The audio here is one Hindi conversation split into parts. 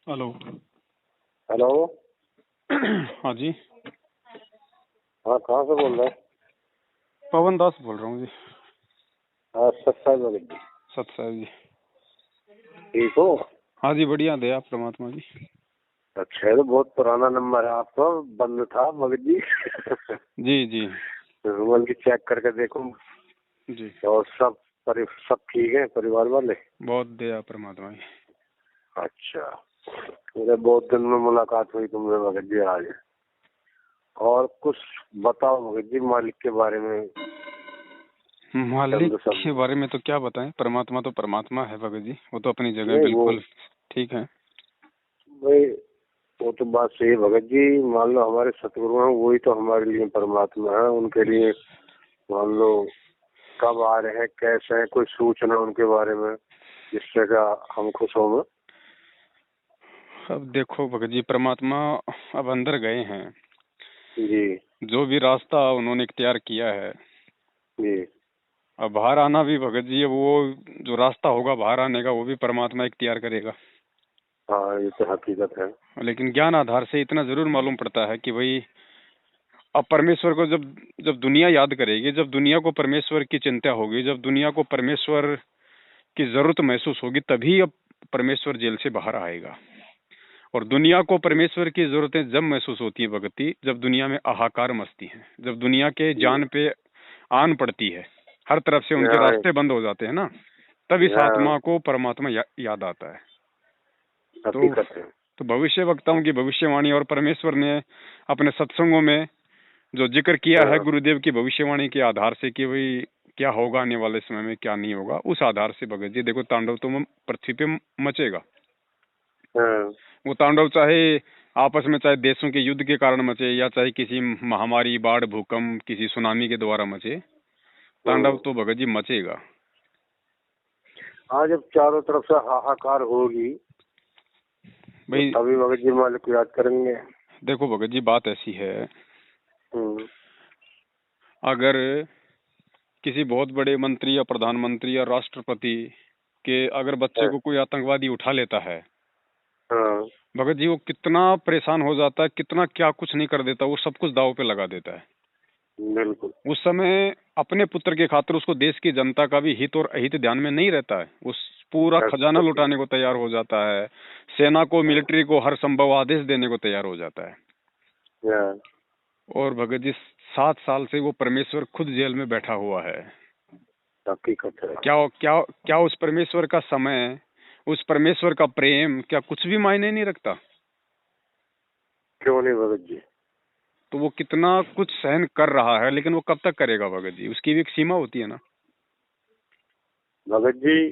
हेलो। हेलो। हाँ जी, हाँ, कहाँ से बोल रहे हैं? पवन दास बोल रहा हूँ जी। हाँ, सत्ता बोल रही। सत साहब जी। ठीक हो? हाँ जी, बढ़िया दया प्रमात्मा जी। अच्छा, ये तो बहुत पुराना नंबर है आपका, बंद था मगर जी। जी जी रूमल की चेक करके देखो। जी। और सब ठीक है, परिवार वाले? बहुत दया प्रमात्मा जी। अच्छा, मेरे बहुत दिन में मुलाकात हुई तुमसे मगर जी आज। और कुछ बताओ मगर जी मालिक के बारे में। मालिक चंद सब के बारे में तो क्या बताएं, परमात्मा तो परमात्मा है भगत जी, वो तो अपनी जगह नहीं, वो बिल्कुल ठीक है। भाई, वो तो बात सही है भगत जी। मान लो हमारे सतगुरु हैं, वही तो हमारे लिए परमात्मा है। उनके लिए मान लो कब आ रहे हैं, कैसे हैं, कोई सूचना उनके बारे में जिससे का हम खुश होंगे। अब देखो भगत जी, परमात्मा अब अंदर गए हैं। जी जो भी रास्ता उन्होंने इख्तियार किया है, जी। अब बाहर आना भी भगत जी, अब वो जो रास्ता होगा बाहर आने का वो भी परमात्मा इख्तियार करेगा। हाँ, ये तो हकीकत है। लेकिन ज्ञान आधार से इतना जरूर मालूम पड़ता है कि भाई, अब परमेश्वर को जब जब दुनिया याद करेगी, जब दुनिया को परमेश्वर की चिंता होगी, जब दुनिया को परमेश्वर की जरूरत महसूस होगी, तभी अब परमेश्वर जेल से बाहर आएगा। और दुनिया को परमेश्वर की जरूरतें जब महसूस होती है भगती, जब दुनिया में हाहाकार मचती है, जब दुनिया के जान पे आन पड़ती है, हर तरफ से उनके यहाँ रास्ते बंद हो जाते हैं ना, तब इस यहाँ आत्मा को परमात्मा याद आता है। तो हकीकत है। तो भविष्य वक्ताओं की भविष्यवाणी और परमेश्वर ने अपने सत्संगों में जो जिक्र किया है हाँ गुरुदेव की भविष्यवाणी के आधार से कि भाई क्या होगा आने वाले समय में, क्या नहीं होगा, उस आधार से भगत जी देखो, तांडव तो पृथ्वी पे मचेगा। हाँ। वो तांडव चाहे आपस में, चाहे देशों के युद्ध के कारण मचे, या चाहे किसी महामारी, बाढ़, भूकंप, किसी सुनामी के द्वारा मचे, तांडव तो भगत जी मचेगा। हाँ, जब चारों तरफ से हाहाकार होगी तो भाई तभी भगत जी मालिक को याद करेंगे। देखो भगत जी, बात ऐसी है, हम्म। अगर किसी बहुत बड़े मंत्री या प्रधानमंत्री या राष्ट्रपति के अगर बच्चे हाँ को कोई आतंकवादी उठा लेता है हाँ, भगत जी, वो कितना परेशान हो जाता है, कितना क्या कुछ नहीं कर देता, वो सब कुछ दांव पे लगा देता है। बिल्कुल। उस समय अपने पुत्र के खातिर उसको देश की जनता का भी हित और अहित ध्यान में नहीं रहता है, उस पूरा खजाना लुटाने को तैयार हो जाता है, सेना को, मिलिट्री को हर संभव आदेश देने को तैयार हो जाता है। हाँ, और भगत जी 7 साल से वो परमेश्वर खुद जेल में बैठा हुआ है। हकीकत है। क्या क्या क्या उस परमेश्वर का समय, उस परमेश्वर का प्रेम क्या कुछ भी मायने नहीं रखता? क्यों नहीं भगत जी? तो वो कितना कुछ सहन कर रहा है, लेकिन वो कब तक करेगा भगत जी? उसकी भी एक सीमा होती है ना। भगत जी,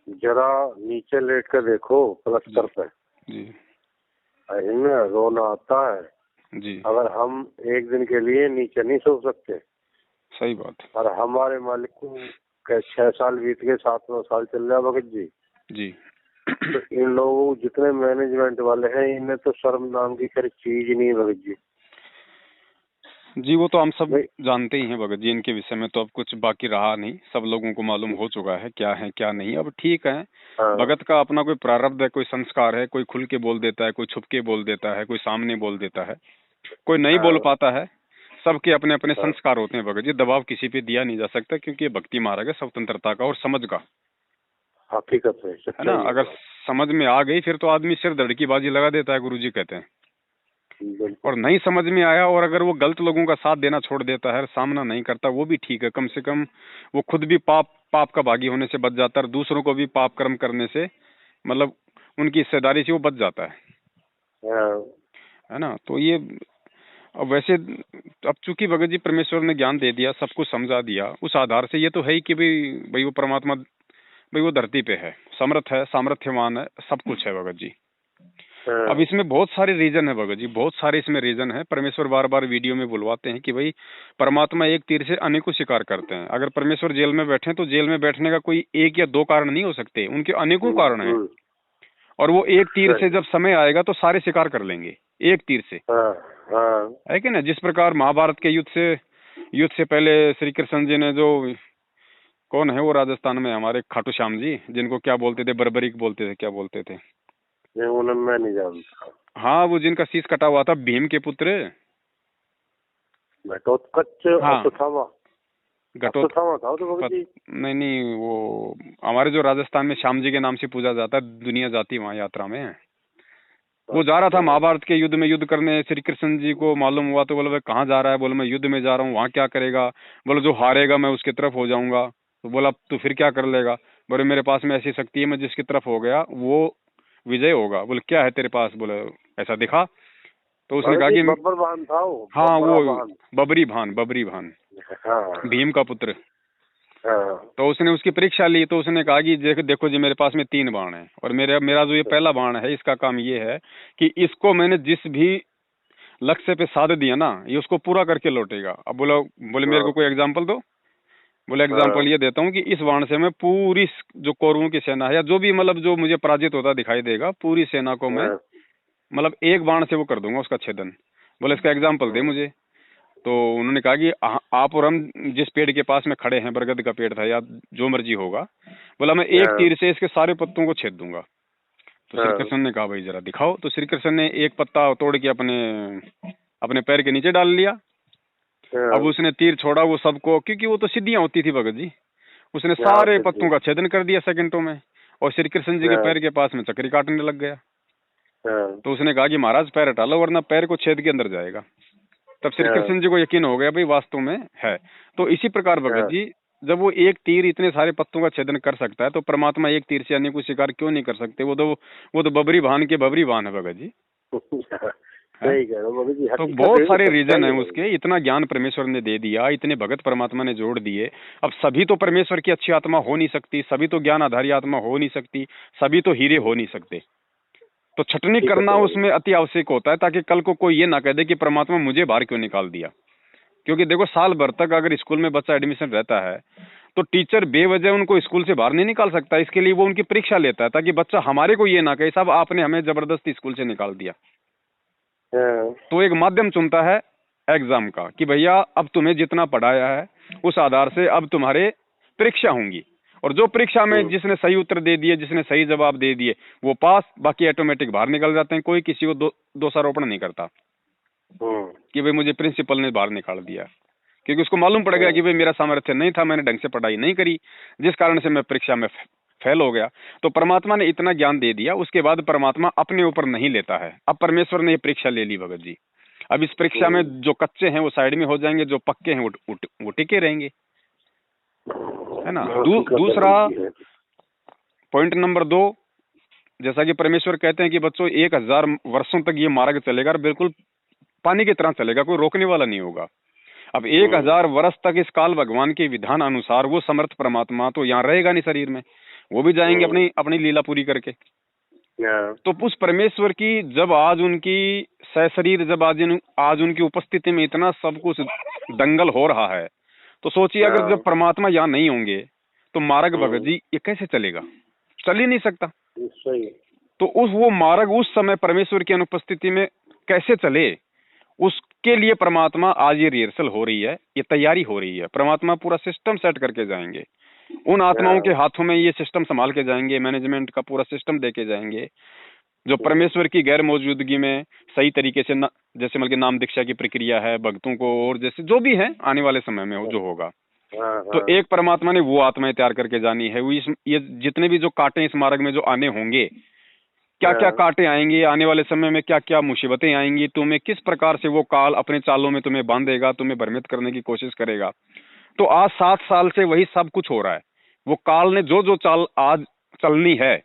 जरा नीचे लेट कर देखो जी पलस्तर पे। जी इनमें रोना आता है। जी। अगर हम एक दिन के लिए नीचे नहीं सो सकते, सही बात है। और हमारे मालिक को 6 साल बीत गए, 7वां साल चल रहा भगत जी। जी तो इन लोगों, जितने मैनेजमेंट वाले हैं, इनमें तो शर्म नाम की कोई चीज ही नहीं है भगत जी। जी, वो तो हम सब नहीं। जानते ही हैं भगत जी, इनके विषय में तो अब कुछ बाकी रहा नहीं, सब लोगों को मालूम हो चुका है क्या नहीं। अब ठीक है, हाँ भगत का अपना कोई प्रारब्ध है, कोई संस्कार है, कोई खुल के बोल देता है, कोई छुप के बोल देता है, कोई सामने बोल देता है, कोई नहीं बोल हाँ पाता है। सबके अपने अपने हाँ, संस्कार होते हैं भगत जी, दबाव किसी पे दिया नहीं जा सकता, क्योंकि ये भक्ति मार्ग है स्वतंत्रता का और समझ का, हकीकत है, है ना। सच्चाई है अगर बात। समझ में आ गई फिर तो आदमी सिर धड़ की बाजी लगा देता है, गुरु जी कहते हैं। बिल्कुल। और नहीं समझ में आया और अगर वो गलत लोगों का साथ देना छोड़ देता है, सामना नहीं करता, वो भी ठीक है, कम से कम वो खुद भी पाप पाप का भागी होने से बच जाता है, और दूसरों को भी पाप कर्म करने से, मतलब उनकी हिस्सेदारी से वो बच जाता हाँ है ना। तो ये, अब वैसे, अब चूंकि भगत जी परमेश्वर ने ज्ञान दे दिया, सब कुछ समझा दिया, उस आधार से ये तो है ही कि भाई भाई वो परमात्मा, भाई वो धरती पे है, समर्थ है, सामर्थ्यवान है, सब कुछ है भगत जी। अब हाँ इसमें बहुत सारे रीजन है भगत जी, बहुत सारे इसमें रीजन है। परमेश्वर बार बार वीडियो में बुलवाते हैं कि भाई परमात्मा एक तीर से अनेकों शिकार करते हैं। अगर परमेश्वर जेल में बैठे तो जेल में बैठने का कोई एक या दो कारण नहीं हो सकते, उनके अनेकों कारण हैं। हम्म, और वो एक तीर से सही। जब समय आएगा तो सारे शिकार कर लेंगे एक तीर से, हाँ हाँ है कि ना। जिस प्रकार महाभारत के युद्ध से पहले श्री कृष्ण जी ने जो, कौन है वो राजस्थान में हमारे खाटू श्याम जी, जिनको क्या बोलते थे, बर्बरीक बोलते थे, क्या बोलते थे, नहीं, उन्हें मैं नहीं जानता। हाँ, वो जिनका शीश कटा हुआ था, भीम के पुत्र। घटोत्कच हाँ, अश्वत्थामा। घटोत अश्वत्थामा था वो तो भगत पत, जी। नहीं नहीं, वो हमारे जो राजस्थान में श्याम जी के नाम से पूजा जाता है, दुनिया जाती वहाँ यात्रा में। वो जा रहा था अच्छा। महाभारत के युद्ध में युद्ध करने। श्री कृष्ण जी को मालूम हुआ तो बोले भाई कहाँ जा रहा है? बोले मैं युद्ध में जा रहा हूँ। वहाँ क्या करेगा? बोले जो हारेगा मैं उसकी तरफ हो जाऊंगा। तो बोला तू फिर क्या कर लेगा? बोले मेरे पास में ऐसी शक्ति है, मैं जिसकी तरफ हो गया वो विजय होगा। बोले क्या है तेरे पास? बोले ऐसा दिखा। तो उसने भगत कहा जी कि बब्बर बाहन था वो, हाँ, बब्बरा वो बाहन। बबरी भान, हाँ भीम का पुत्र। हाँ। तो उसने उसकी परीक्षा ली। तो उसने कहा कि देखो जी, मेरे पास में 3 बाण है, और मेरा मेरा जो ये पहला बाण है, इसका काम ये है कि इसको मैंने जिस भी लक्ष्य पे साध दिया ना, ये उसको पूरा करके लौटेगा। अब बोले मेरे हाँ को कोई एग्जाम्पल दो। बोले हाँ एग्जाम्पल ये देता हूँ कि इस बाण से मैं पूरी जो कौरवों की सेना है, या जो भी मतलब जो मुझे पराजित होता दिखाई देगा, पूरी सेना को मैं हाँ मतलब एक बाण से वो कर दूंगा उसका छेदन। बोले इसका एग्जाम्पल दे मुझे। तो उन्होंने कहा कि आप और हम जिस पेड़ के पास में खड़े हैं, बरगद का पेड़ था या जो मर्जी होगा, बोला मैं एक हाँ तीर से इसके सारे पत्तों को छेद दूंगा। तो श्री हाँ कृष्ण ने कहा भाई जरा दिखाओ। तो श्री कृष्ण ने एक पत्ता तोड़ के अपने अपने पैर के नीचे डाल लिया। अब हाँ। उसने तीर छोड़ा, वो सबको, क्योंकि वो तो सीढ़ियां होती थी भगत जी, उसने हाँ, सारे सिद्धि। पत्तों का छेदन कर दिया सेकंडों में। और श्री कृष्ण जी के हाँ पैर के पास में चक्री काटने लग गया। हाँ तो उसने कहा कि महाराज पैर हटा लो वरना पैर को छेद के अंदर जाएगा। तब श्री हाँ कृष्ण जी को यकीन हो गया भाई वास्तव में है। तो इसी प्रकार भगत हाँ। जी, जब वो एक तीर इतने सारे पत्तों का छेदन कर सकता है, तो परमात्मा एक तीर से अन्य को शिकार क्यों नहीं कर सकते? वो तो बबरी भान के बबरी भान है भगत जी। है? सही कह रहे हो भगत जी, तो हकीकत बहुत है, सारे रीजन सच्चाई है है भगत उसके। इतना ज्ञान परमेश्वर ने दे दिया, इतने भगत परमात्मा ने जोड़ दिए। अब सभी तो परमेश्वर की अच्छी आत्मा हो नहीं सकती, सभी तो ज्ञान आधारी आत्मा हो नहीं सकती, सभी तो हीरे जी। हो नहीं सकते। तो छटनी हकीकत करना है भगत उसमें अति आवश्यक होता है, ताकि कल को कोई ये ना कह दे कि परमात्मा मुझे बाहर क्यों निकाल दिया। क्योंकि देखो, साल भर तक अगर स्कूल में बच्चा एडमिशन रहता है, तो टीचर बेवजह उनको स्कूल से बाहर नहीं निकाल सकता। इसके लिए वो उनकी परीक्षा लेता है, ताकि बच्चा हमारे को ये ना कहे साहब आपने हमें जबरदस्ती स्कूल से निकाल दिया। जी। हाँ तो एक माध्यम चुनता है एग्जाम का कि भैया अब तुम्हें जितना पढ़ाया है उस आधार से अब तुम्हारे परीक्षा होंगी, और जो परीक्षा में जिसने सही उत्तर दे दिए, जिसने सही जवाब दे दिए, वो पास, बाकी ऑटोमेटिक बाहर निकल जाते हैं। कोई किसी को दोषारोपण नहीं करता हम्म, कि भाई मुझे प्रिंसिपल ने बाहर निकाल दिया, क्योंकि उसको मालूम पड़ गया कि भाई मेरा सामर्थ्य नहीं था, मैंने ढंग से पढ़ाई नहीं करी, जिस कारण से मैं परीक्षा में फेल हो गया। तो परमात्मा ने इतना ज्ञान दे दिया, उसके बाद परमात्मा अपने ऊपर नहीं लेता है। अब परमेश्वर ने ये परीक्षा ले ली भगत जी। अब इस परीक्षा में जो कच्चे हैं वो साइड में हो जाएंगे, जो पक्के हैं वो टिके रहेंगे, है ना। हकीकत है दूसरा भगत जी। पॉइंट नंबर 2, जैसा कि परमेश्वर कहते हैं कि बच्चों 1000 वर्षों तक ये मार्ग चलेगा, और बिल्कुल पानी की तरह चलेगा, कोई रोकने वाला नहीं होगा। अब 1000 वर्ष तक इस काल भगवान के विधान अनुसार वो समर्थ परमात्मा तो यहाँ रहेगा नहीं शरीर में, वो भी जाएंगे अपनी अपनी लीला पूरी करके। हाँ तो उस परमेश्वर की जब आज उनकी सशरीर, जब आज उनकी उपस्थिति में इतना सब कुछ दंगल हो रहा है, तो सोचिए अगर जब हाँ, परमात्मा यहाँ नहीं होंगे तो मार्ग भगत जी ये कैसे चलेगा? चल ही नहीं सकता। सही। तो वो मार्ग उस समय परमेश्वर की अनुपस्थिति में कैसे चले, उसके लिए परमात्मा आज ये रिहर्सल हो रही है, ये तैयारी हो रही है। परमात्मा पूरा सिस्टम सेट करके जाएंगे, उन आत्माओं के हाथों में ये सिस्टम संभाल के जाएंगे, मैनेजमेंट का पूरा सिस्टम दे के जाएंगे, जो परमेश्वर की गैर मौजूदगी में सही तरीके से जैसे मतलब नाम दीक्षा की प्रक्रिया है भक्तों को, और जैसे जो भी है आने वाले समय में जो होगा। हाँ तो हाँ एक परमात्मा ने वो आत्माएं तैयार करके जानी है। ये जितने भी जो कांटे इस मार्ग में जो आने होंगे, क्या क्या हाँ कांटे आएंगे आने वाले समय में, क्या क्या मुसीबतें आएंगी, तुम्हें किस प्रकार से वो काल अपने चालों में तुम्हें बांधेगा, तुम्हें भ्रमित करने की कोशिश करेगा। तो आज 7 साल से वही सब कुछ हो रहा है। वो काल ने जो जो चाल आज चलनी है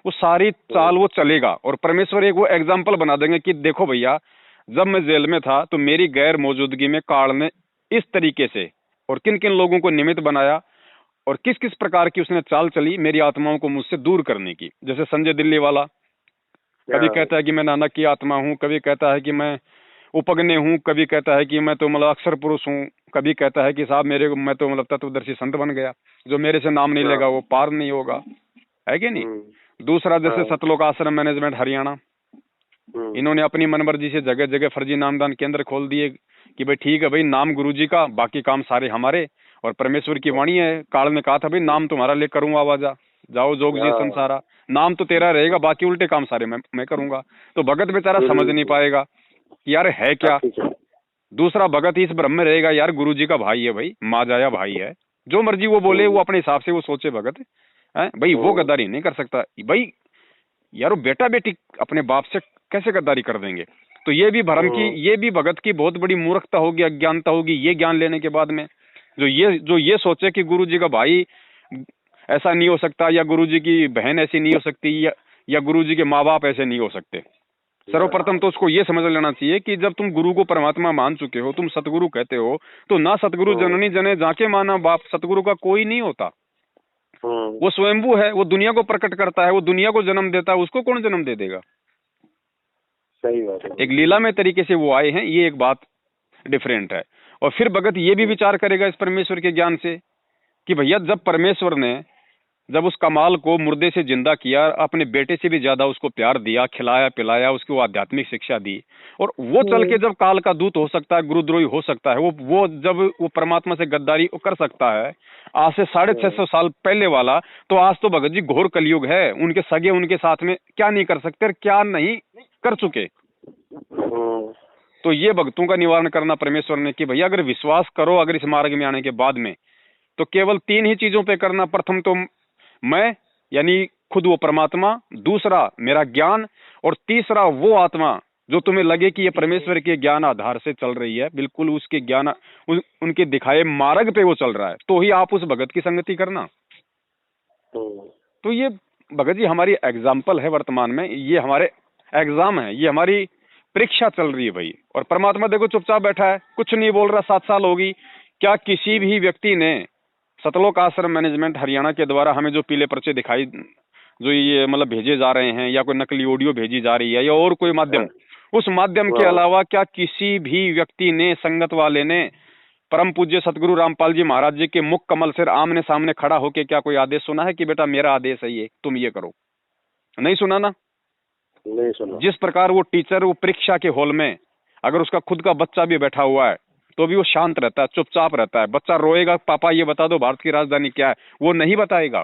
वो सारी चाल वो चलेगा, और परमेश्वर एक वो एग्जाम्पल बना देंगे कि देखो भैया, जब मैं जेल में था तो मेरी गैर मौजूदगी में काल ने इस तरीके से और किन किन लोगों को निमित्त बनाया, और किस किस प्रकार की उसने चाल चली मेरी आत्माओं को मुझसे दूर करने की। जैसे संजय दिल्ली वाला कभी कहता है कि मैं नानक की आत्मा हूँ, कभी कहता है कि मैं उपगने हूँ, कभी कहता है कि मैं तो मतलब अक्षर पुरुष हूँ, कभी कहता है कि साहब मैं तो मतलब तत्वदर्शी संत बन गया, जो मेरे से नाम नहीं लेगा वो पार नहीं होगा, है कि नहीं। दूसरा जैसे सतलोक आश्रम मैनेजमेंट हरियाणा, इन्होंने अपनी मनमर्जी से जगह जगह फर्जी नामदान केंद्र खोल दिए कि भाई ठीक है भाई, नाम गुरुजी का, बाकी काम सारे हमारे, और परमेश्वर की वाणी है, काल ने कहा था भाई नाम तुम्हारा ले करूँ आवाजा, जाओ जोग जी हाँ। संसारा, नाम तो तेरा रहेगा, बाकी उल्टे काम सारे मैं करूंगा। तो भगत बेचारा समझ नहीं पाएगा कि यार है क्या। दूसरा भगत इस ब्रह्म में रहेगा, यार गुरु जी का भाई है भाई, माजाया भाई है, जो मर्जी वो बोले, वो अपने हिसाब से वो सोचे भगत है भाई, वो गद्दारी नहीं कर सकता भाई। यार बेटा बेटी अपने बाप से कैसे गद्दारी कर देंगे। तो ये भी भरम की, ये भी भगत की बहुत बड़ी मूर्खता होगी, अज्ञानता होगी, ये ज्ञान लेने के बाद में जो ये सोचे कि गुरु जी का भाई ऐसा नहीं हो सकता, या गुरु जी की बहन ऐसी नहीं हो सकती, या गुरु जी के माँ बाप ऐसे नहीं हो सकते। सर्वप्रथम तो उसको ये समझ लेना चाहिए कि जब तुम गुरु को परमात्मा मान चुके हो, तुम सतगुरु कहते हो, तो ना सतगुरु जननी जने जाके माना बाप, सतगुरु का कोई नहीं होता। वो स्वयंभू है, वो दुनिया को प्रकट करता है, वो दुनिया को जन्म देता है, उसको कौन जन्म दे देगा। सही बात है। एक लीला में तरीके से वो आए हैं, ये एक बात डिफरेंट है। और फिर भगत ये भी विचार करेगा इस परमेश्वर के ज्ञान से कि भैया जब परमेश्वर ने जब उस कमाल को मुर्दे से जिंदा किया, अपने बेटे से भी ज्यादा उसको प्यार दिया, खिलाया पिलाया, उसको आध्यात्मिक शिक्षा दी, और वो चल के जब काल का दूत हो सकता है, गुरुद्रोही हो सकता है, वो जब वो परमात्मा से गद्दारी कर सकता है आज से 650 साल पहले वाला, तो आज तो भगत जी घोर कलयुग है। उनके सगे उनके साथ में क्या नहीं कर सकते और क्या नहीं कर चुके। तो ये भक्तों का निवारण करना परमेश्वर ने कि भैया अगर विश्वास करो, अगर इस मार्ग में आने के बाद में, तो केवल 3 ही चीजों पे करना। प्रथम तो मैं यानी खुद वो परमात्मा, दूसरा मेरा ज्ञान, और तीसरा वो आत्मा जो तुम्हें लगे कि ये परमेश्वर के ज्ञान आधार से चल रही है, बिल्कुल उसके ज्ञान उनके दिखाए मार्ग पे वो चल रहा है, तो ही आप उस भगत की संगति करना। तो ये भगत जी हमारी एग्जाम्पल है वर्तमान में, ये हमारे एग्जाम है, ये हमारी परीक्षा चल रही है भाई। और परमात्मा देखो चुपचाप बैठा है, कुछ नहीं बोल रहा। 7 साल होगी, क्या किसी भी व्यक्ति ने सतलोक आश्रम मैनेजमेंट हरियाणा के द्वारा हमें जो पीले पर्चे दिखाई, जो ये मतलब भेजे जा रहे हैं, या कोई नकली ऑडियो भेजी जा रही है, या और कोई माध्यम, उस माध्यम के अलावा क्या किसी भी व्यक्ति ने, संगत वाले ने, परम पूज्य सतगुरु रामपाल जी महाराज जी के मुख कमल से आमने सामने खड़ा होके क्या कोई आदेश सुना है कि बेटा मेरा आदेश है ये, तुम ये करो? नहीं सुना ना। नहीं सुना। जिस प्रकार वो टीचर वो परीक्षा के हॉल में अगर उसका खुद का बच्चा भी बैठा हुआ है तो भी वो शांत रहता है, चुपचाप रहता है। बच्चा रोएगा, पापा ये बता दो भारत की राजधानी क्या है, वो नहीं बताएगा।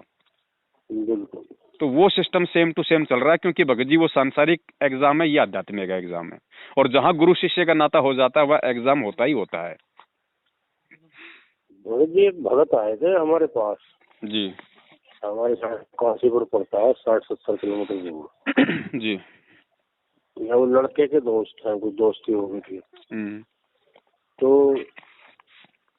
तो वो सिस्टम सेम टू सेम चल रहा है, क्योंकि भगत जी वो सांसारिक एग्जाम है, ये आध्यात्मिक एग्जाम है। और जहां गुरु शिष्य का नाता हो जाता है वह एग्जाम होता ही होता है। भगत जी एक भगत आए थे हमारे पास जी, हमारे साथ काशीपुर पड़ता है 60-70 किलोमीटर दूर। जी, वो लड़के के दोस्त हैं, कुछ दोस्ती हो गई थी। तो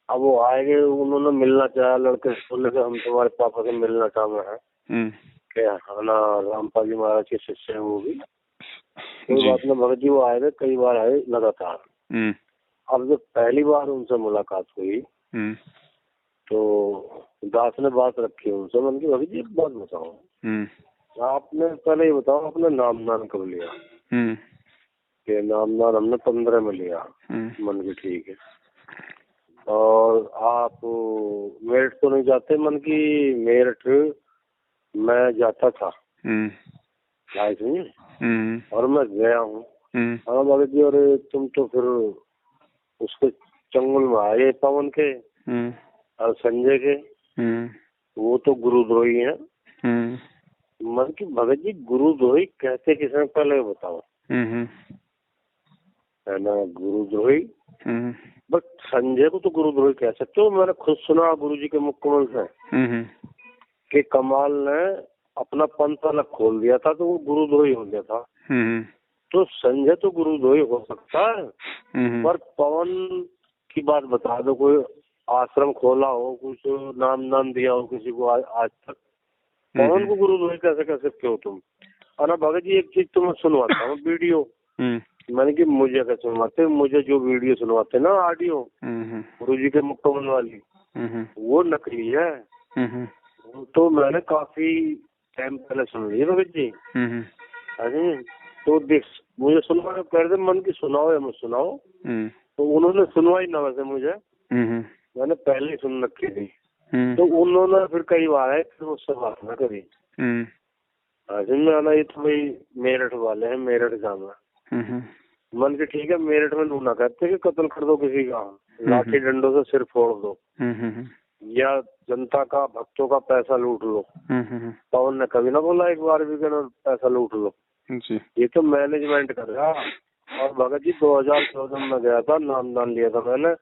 अब वो आए गए, उन्होंने मिलना चाहा, लड़के बोले कि हम तुम्हारे पापा से मिलना चाहते हैं। क्या है ना, रामपाल जी महाराज के शिष्य हैं वो भी। कोई बात नहीं, भगत जी वो आए थे, कई बार आए लगातार। अब जब पहली बार उनसे मुलाकात हुई तो दास ने बात रखी उनसे, मैंने कहा भगत जी एक बात बताओ, आपने पहले ये बताओ अपना नाम दान कब लिया? कि नाम दान हमने 15 में लिया। मन की ठीक है। और आप मेरठ तो नहीं जाते? मन की मेरठ मैं जाता था, और मैं गया हूँ। हाँ भगत जी, और तुम तो फिर उसके चंगुल में आए पवन के और संजय के, वो तो गुरुद्रोही हैं। मन की भगत जी गुरुद्रोही कहते किसने, पहले बताओ। है ना, गुरुद्रोही। बट संजय को तो गुरुद्रोही कह सकते हो। मैंने खुद सुना गुरु जी के मुख कमल से कि कमाल ने अपना पंथ अलग खोल दिया था तो वो गुरुद्रोही हो गया था। तो संजय तो गुरुद्रोही हो सकता है, पर पवन की बात बता दो, कोई आश्रम खोला हो, कुछ नाम दिया हो किसी को आज तक, पवन को गुरुद्रोही कैसे कह सकते हो तुम? और भगत जी एक चीज तुम्हें सुनवाता हूँ, वीडियो। मैंने कि मुझे क्या सुनवाते, मुझे जो वीडियो सुनवाते ना ऑडियो गुरु जी के मुक्तमल वाली, वो नकली है। तो मैंने काफी टाइम पहले सुन ली भगत जी। तो देख, मुझे सुनवा कर दे, मन की सुनाओ या मत सुनाओ। तो उन्होंने सुनवाई ना वैसे मुझे, मैंने पहले ही सुन रखी थी। तो उन्होंने फिर कई बार है फिर मुझसे बात ना करी। में आना, ये तो भाई मेरठ वाले हैं, मेरठ जाना। मन के ठीक है, मेरठ में लूना कहते कि कत्ल कर दो किसी का, लाठी डंडों से सिर फोड़ दो। या जनता का, भक्तों का पैसा लूट लो। पवन ने कभी ना बोला एक बार भी कि ना पैसा लूट लो जी। ये तो मैनेजमेंट कर रहा। और भगत जी 2014 में गया था, नामदान लिया था मैंने,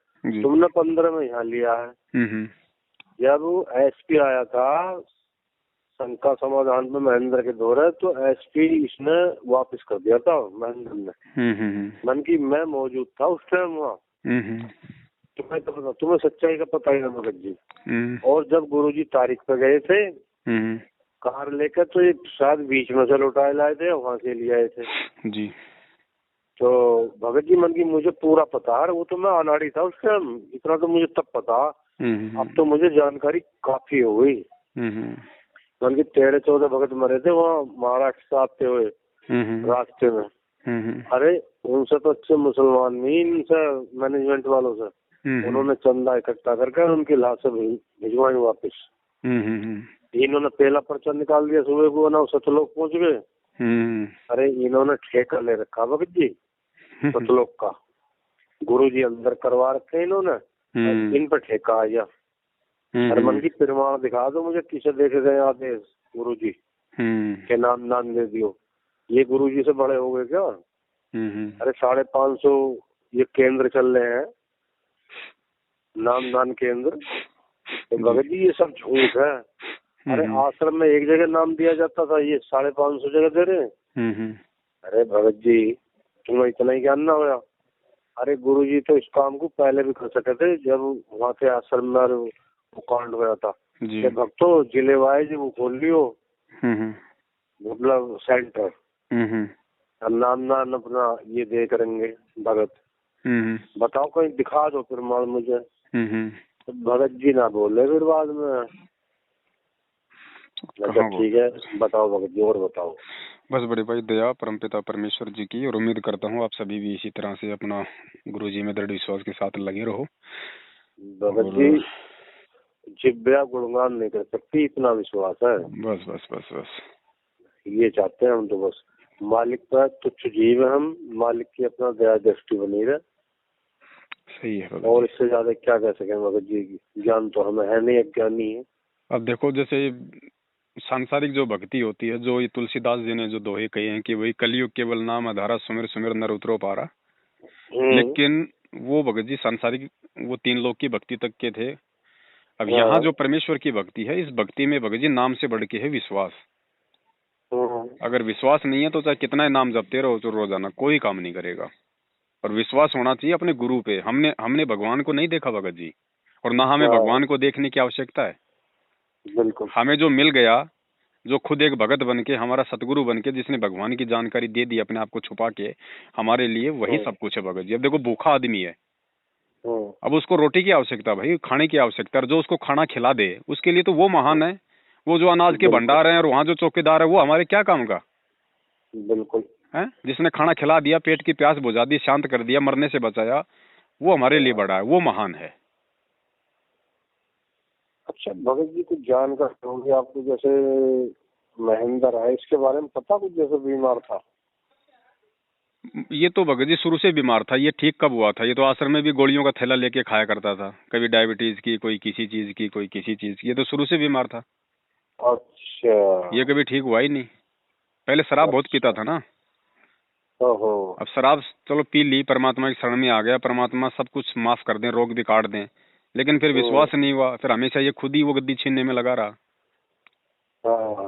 तुमने 15 में यहाँ लिया है। जब एसपी आया था शंका समाधान में महेंद्र के दौरे, तो एसपी इसने वापस कर दिया था महेंद्र ने। मन की मैं मौजूद था उस टाइम वहाँ। तुम्हें तो पता, तुम्हें सच्चाई का पता ही ना भगत जी। और जब गुरुजी तारीख पे गए थे कार लेकर, तो ये शायद बीच में से लौटाए लाए थे, वहाँ से ले आए थे जी। तो भगत जी मन की मुझे पूरा पता है, वो तो मैं अनाड़ी था उस टाइम, इतना तो मुझे तब पता। अब तो मुझे जानकारी काफी हो गई। मन की 13-14 भगत मरे थे वहाँ महाराष्ट्र से आते हुए रास्ते में। अरे उनसे तो अच्छे मुसलमान नहीं, इनसे मैनेजमेंट वालों से उन्होंने चंदा इकट्ठा करके उनकी लाशें भिजवाई वापस। इन्होंने पहला पर्चा निकाल दिया सुबह को ना, सतलोक पहुंच गए। अरे इन्होंने ठेका ले रखा भगत जी सतलोक का, गुरुजी अंदर करवा रखे इन्होंने, इन पर ठेका आया। अरे मन की प्रमाण दिखा दो मुझे, किसे देखे गए आदेश गुरुजी के नाम दे दियो। ये गुरुजी से बड़े हो गए क्या? अरे 550 ये केंद्र चल रहे हैं, नामदान केंद्र। तो भगत जी ये सब झूठ है। अरे आश्रम में एक जगह नाम दिया जाता था, ये 550 जगह दे रहे हैं। अरे भगत जी तुम्हें इतना ही ज्ञान ना होया? अरे गुरुजी तो इस काम को पहले भी कर सके थे, जब वहाँ के आश्रम में वो कांड हुआ था। भक्तों जिले वाइज वो खोल लियो मतलब सेंटर, नाम अपना ये दे करेंगे भगत। बताओ कहीं दिखा दो प्रमाण मुझे। तो भगत जी ना बोले फिर बाद में। ठीक है बताओ भगत जी, और बताओ। बस बड़े भाई दया परमपिता परमेश्वर जी की, और उम्मीद करता हूँ आप सभी भी इसी तरह से अपना गुरु जी में दृढ़ विश्वास के साथ लगे रहो। भगत जी जिब्या गुणगान नहीं कर सकती, इतना विश्वास है। बस बस बस बस ये चाहते हैं हम तो, बस मालिक का तुच्छ जीव है हम, मालिक की अपना दया दृष्टि बनी रहे। सही है। और इससे ज्यादा क्या कह सके भगत जी, ज्ञान तो हमें है नहीं, अज्ञानी है। अब देखो जैसे सांसारिक जो भक्ति होती है, जो ये तुलसीदास जी ने जो दोहे कहे हैं कि वही कलयुग केवल नाम आधारा सुमिर सुमिर नर उतरो पारा, लेकिन वो भगत जी सांसारिक वो 3 लोक की भक्ति तक के थे। अब यहाँ जो परमेश्वर की भक्ति है, इस भक्ति में भगत जी नाम से बढ़ के है विश्वास। अगर विश्वास नहीं है तो चाहे कितना ही नाम जपते रहो तो रोजाना कोई काम नहीं करेगा। और विश्वास होना चाहिए अपने गुरु पे। हमने भगवान को नहीं देखा भगत जी, और ना हमें भगवान को देखने की आवश्यकता है। बिल्कुल। हमें जो मिल गया, जो खुद एक भगत बन के, हमारा सतगुरु बन के, जिसने भगवान की जानकारी दे दी अपने आप को छुपा के हमारे लिए, वही सब कुछ है भगत जी। अब देखो भूखा आदमी है, अब उसको रोटी की आवश्यकता, भाई खाने की आवश्यकता है। जो उसको खाना खिला दे उसके लिए तो वो महान है। वो जो अनाज के भंडार है और वहाँ जो चौकीदार है, वो हमारे क्या काम का? बिल्कुल है। जिसने खाना खिला दिया, पेट की प्यास बुझा दी, शांत कर दिया, मरने से बचाया, वो हमारे लिए बड़ा है, वो महान है। अच्छा भगत जी कुछ जानकर होंगे आपको, जैसे महेंद्र है, इसके बारे में पता कुछ? जैसे बीमार था, ये तो भगत जी शुरू से बीमार था। ये ठीक कब हुआ था? ये तो आश्रम में भी गोलियों का थैला लेके खाया करता था, कभी डायबिटीज की, कोई किसी चीज की, कोई किसी चीज की। ये तो शुरू से बीमार था। अच्छा। ये कभी ठीक हुआ ही नहीं। पहले शराब बहुत पीता था ना। अब शराब चलो पी ली, परमात्मा की शरण में आ गया, परमात्मा सब कुछ माफ कर दें, रोग भी काट दें, लेकिन फिर विश्वास नहीं हुआ। फिर हमेशा ये खुद ही वो गद्दी छीनने में लगा रहा।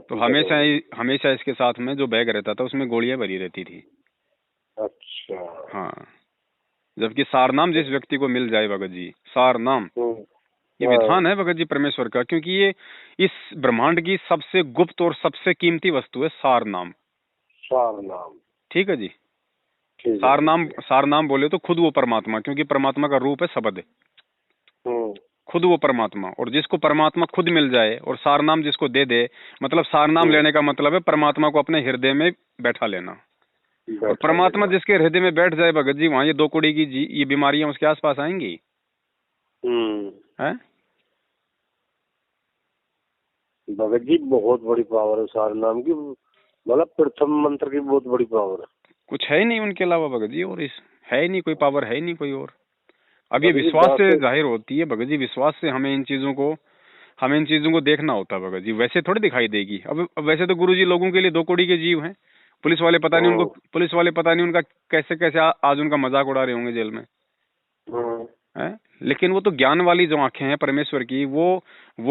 तो हमेशा इसके साथ में जो बैग रहता था उसमें गोलियां भरी रहती थी। अच्छा। हाँ, जबकि सारनाम जिस व्यक्ति को मिल जाए भगत जी, सारनाम ये विधान है भगत जी परमेश्वर का, क्योंकि ये इस ब्रह्मांड की सबसे गुप्त और सबसे कीमती वस्तु है सारनाम। सारनाम, ठीक है जी। सारनाम बोले तो खुद वो परमात्मा, क्योंकि परमात्मा का रूप है शब्द, खुद वो परमात्मा। और जिसको परमात्मा खुद मिल जाए और सारनाम जिसको दे दे, मतलब सारनाम लेने का मतलब है परमात्मा को अपने हृदय में बैठा लेना। और परमात्मा जिसके हृदय में बैठ जाए भगत जी, वहाँ ये 2 कौड़ी की ये बीमारियां उसके आसपास आएंगी। हैं भगत जी बहुत बड़ी पावर है सारनाम की, मतलब प्रथम मंत्र की बहुत बड़ी पावर है। कुछ है ही नहीं उनके अलावा भगत जी, और इस है ही नहीं कोई पावर, है ही नहीं कोई और। अब ये भगत जी विश्वास से बातें जाहिर होती है भगत जी, विश्वास से हमें इन चीजों को देखना होता है भगत जी, वैसे थोड़ी दिखाई देगी। अब वैसे तो गुरु जी लोगों के लिए दो कौड़ी के जीव हैं। पुलिस वाले पता नहीं उनका कैसे कैसे आज उनका मजाक उड़ा रहे होंगे जेल में, हम्म, है? लेकिन वो तो ज्ञान वाली जो आंखें हैं परमेश्वर की, वो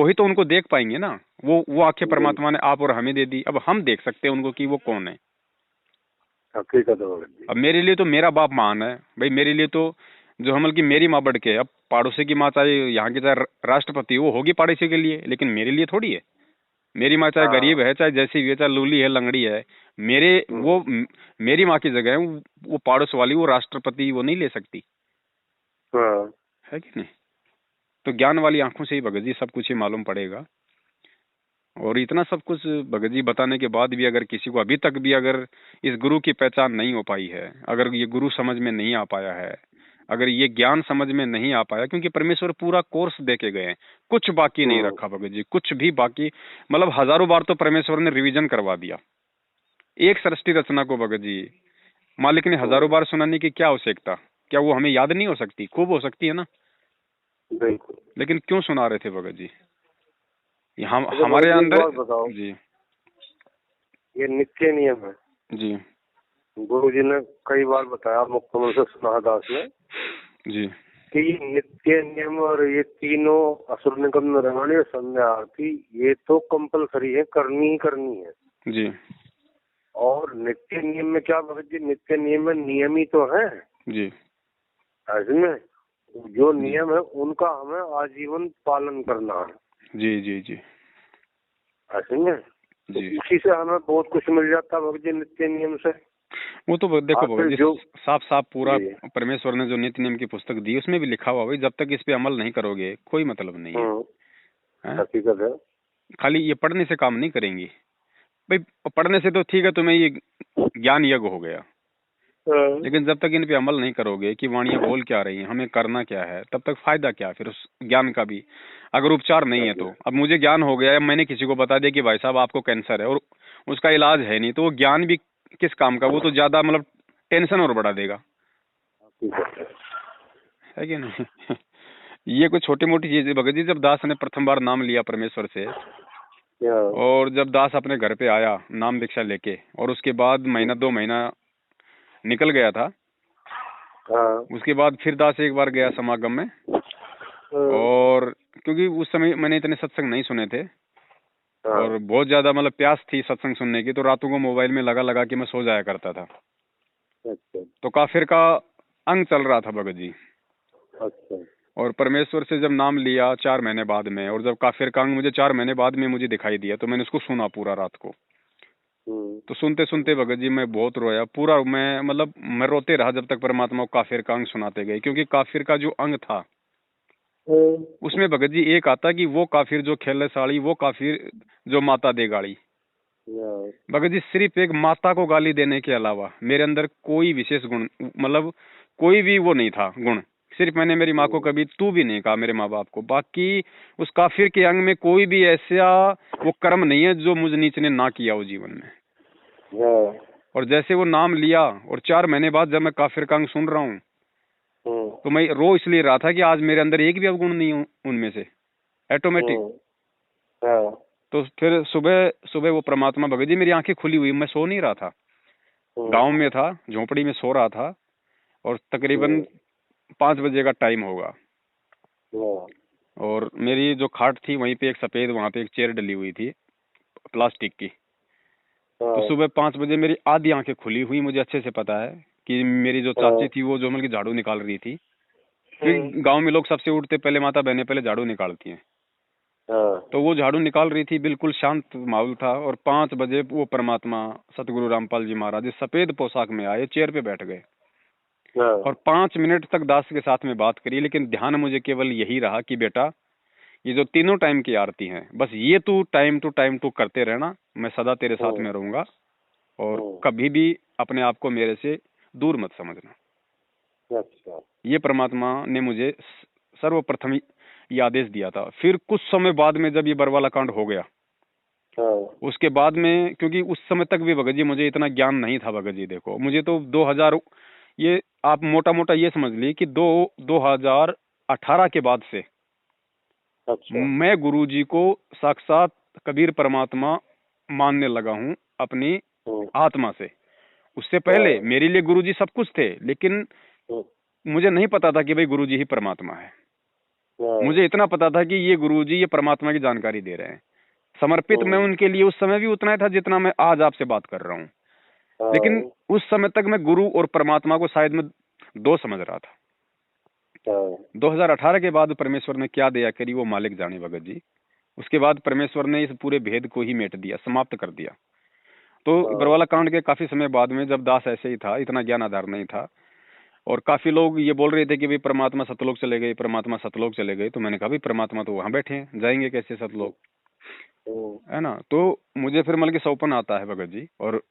ही तो उनको देख पाएंगे ना। वो आंखें परमात्मा ने आप और हमें दे दी, अब हम देख सकते हैं उनको कि वो कौन है। हकीकत है भगत जी। अब मेरे लिए तो मेरा बाप महान है भाई, मेरे लिए तो जो हमल की मेरी माँ बढ़ के है। अब पड़ोसी की माँ चाहे यहाँ की चाहे राष्ट्रपति, वो होगी पड़ोसी के लिए, लेकिन मेरे लिए थोड़ी है। मेरी माँ चाहे हाँ। गरीब है, चाहे जैसी भी है, चाहे लूली है लंगड़ी है, मेरे वो मेरी माँ की जगह है, वो पड़ोस वाली, वो राष्ट्रपति वो नहीं ले सकती, हाँ। है कि नहीं? तो ज्ञान वाली आंखों से ही भगत जी सब कुछ ही मालूम पड़ेगा। और इतना सब कुछ भगत जी बताने के बाद भी अगर किसी को अभी तक भी अगर इस गुरु की पहचान नहीं हो पाई है, अगर ये गुरु समझ में नहीं आ पाया है, अगर ये ज्ञान समझ में नहीं आ पाया, क्योंकि परमेश्वर पूरा कोर्स दे के गए हैं, कुछ बाकी नहीं रखा भगत जी, कुछ भी बाकी, मतलब हजारों बार तो परमेश्वर ने रिवीजन करवा दिया एक सृष्टि रचना को भगत जी। मालिक ने हजारों बार सुनाने की क्या आवश्यकता? क्या वो हमें याद नहीं हो सकती? खूब हो सकती है ना। बिल्कुल। लेकिन क्यों सुना रहे थे भगत जी? हम अच्छा हमारे भगत जी एक अंदर बात बताओ, जी ये नित्य नियम है, जी गुरु जी ने कई बार बताया, मुक्तमल से सुना दास ने, जी कि नित्य नियम और ये तीनों असुर निगम रमणीय संध्या आरती, ये तो कंपलसरी है, करनी ही करनी है। जी और नित्य नियम में क्या भगत जी, नित्य नियम में नियम ही तो है, जी इसमें जो नियम है उनका हमें आजीवन पालन करना है। जी जी जी ऐसे में तो जी। उसी से हमें बहुत कुछ मिल जाता है भगत जी, नित्य नियम से। वो तो देखो आखिर भगत जी, जो साफ साफ पूरा जी, परमेश्वर ने जो नित्य नियम की पुस्तक दी उसमें भी लिखा हुआ भाई, जब तक इस पे अमल नहीं करोगे कोई मतलब नहीं है, हैं? हकीकत है। खाली ये पढ़ने से काम नहीं करेंगी भाई। पढ़ने से तो ठीक है, तुम्हें ये ज्ञान यज्ञ हो गया, लेकिन जब तक इन पे अमल नहीं करोगे कि वाणियां बोल क्या रही हैं, हमें करना क्या है, तब तक फायदा क्या फिर उस ज्ञान का भी, अगर उपचार नहीं है तो। अब मुझे ज्ञान हो गया है, मैंने किसी को बता दिया कि भाई साहब आपको कैंसर है और उसका इलाज है नहीं, तो वो ज्ञान भी किस काम का? वो तो ज्यादा मतलब टेंशन और बढ़ा देगा, है कि नहीं? ये कोई छोटी मोटी चीज है भगत जी। जब दास ने प्रथम बार नाम लिया परमेश्वर से, और जब दास अपने घर पे आया नाम दीक्षा लेके, और उसके बाद महीना 2 महीना निकल गया था, उसके बाद फिर दास एक बार गया समागम में, और क्योंकि उस समय मैंने इतने सत्संग नहीं सुने थे, और बहुत ज्यादा मतलब प्यास थी सत्संग सुनने की, तो रातों को मोबाइल में लगा लगा के मैं सो जाया करता था। अच्छा तो काफिर का अंग चल रहा था भगत जी, अच्छा। और परमेश्वर से जब नाम लिया 4 महीने बाद में, और जब काफिर का अंग मुझे 4 महीने बाद में मुझे दिखाई दिया, तो मैंने उसको सुना पूरा रात को। तो सुनते सुनते भगत जी मैं बहुत रोया पूरा, मैं मतलब मैं रोते रहा जब तक परमात्मा को काफिर का अंग सुनाते गए, क्योंकि काफिर का जो अंग था उसमें भगत जी एक आता कि वो काफिर जो खेले साड़ी, वो काफिर जो माता दे गाली। भगत जी सिर्फ एक माता को गाली देने के अलावा मेरे अंदर कोई विशेष गुण, मतलब कोई भी वो नहीं था गुण। सिर्फ मैंने मेरी माँ को कभी तू भी नहीं कहा, मेरे माँ बाप को। बाकी उस काफिर के अंग में कोई भी ऐसा वो कर्म नहीं है जो मुझ नीच ने ना किया हो जीवन में। और जैसे वो नाम लिया, और 4 महीने बाद जब मैं काफिर का अंग सुन रहा हूँ, तो मैं रो इसलिए रहा था कि आज मेरे अंदर एक भी अवगुण नहीं हूँ उनमें से, ऑटोमेटिक। तो फिर सुबह सुबह वो परमात्मा भगत जी, मेरी आंखें खुली हुई, मैं सो नहीं रहा था, गांव में था, झोपड़ी में सो रहा था, और तकरीबन 5 बजे का टाइम होगा, और मेरी जो खाट थी वहीं पे एक सफेद, वहां पे एक चेयर डली हुई थी प्लास्टिक की। तो सुबह 5 बजे मेरी आधी आंखें खुली हुई, मुझे अच्छे से पता है कि मेरी जो चाची थी वो जो मतलब की झाड़ू निकाल रही थी, क्योंकि गांव में लोग सबसे उठते पहले माता बहनें पहले झाड़ू निकालती हैं, तो वो झाड़ू निकाल रही थी, बिल्कुल शांत माहौल था। और 5 बजे वो परमात्मा सतगुरु रामपाल जी महाराज सफेद पोशाक में आए, चेयर पे बैठ गए, और 5 मिनट तक दास के साथ में बात करी। लेकिन ध्यान मुझे केवल यही रहा कि बेटा, ये जो तीनों टाइम की आरती हैं, बस ये तू टाइम टू करते रहना, मैं सदा तेरे साथ में रहूंगा, और कभी भी अपने आप को मेरे से दूर मत समझना। अच्छा। ये परमात्मा ने मुझे सर्वप्रथम ये आदेश दिया था। फिर कुछ समय बाद में जब ये बरवाला कांड हो गया, उसके बाद में, क्योंकि उस समय तक भी भगत जी मुझे इतना ज्ञान नहीं था भगत जी। देखो मुझे तो 2000 ये आप मोटा मोटा ये समझ ली कि 2018 के बाद से अच्छा। मैं गुरुजी को साक्षात कबीर परमात्मा मानने लगा हूँ अपनी हम्म, आत्मा से। उससे पहले हाँ, मेरे लिए गुरुजी सब कुछ थे, लेकिन हम्म, मुझे नहीं पता था कि भाई गुरुजी ही परमात्मा है। हाँ, मुझे इतना पता था कि ये गुरुजी ये परमात्मा की जानकारी दे रहे हैं। समर्पित मैं हम्म, उनके लिए उस समय भी उतना ही था जितना मैं आज आपसे बात कर रहा हूँ। लेकिन हाँ, उस समय तक मैं गुरु और परमात्मा को शायद मैं दो समझ रहा था। हाँ, 2018 के बाद परमेश्वर ने क्या दया करी वो मालिक जाने भगत जी। उसके बाद परमेश्वर ने इस पूरे भेद को ही मेट दिया, समाप्त कर दिया। तो हाँ, बरवाला कांड के काफी समय बाद में, जब दास ऐसे ही था, इतना ज्ञान आधार नहीं था, और काफी लोग ये बोल रहे थे कि भाई परमात्मा सतलोक चले गए, परमात्मा सतलोक चले गए, तो मैंने कहा भाई परमात्मा तो वहां बैठे हैं, जाएंगे कैसे सतलोक, हम्म, है ना। तो मुझे फिर मतलब कि सौपन आता है भगत जी, और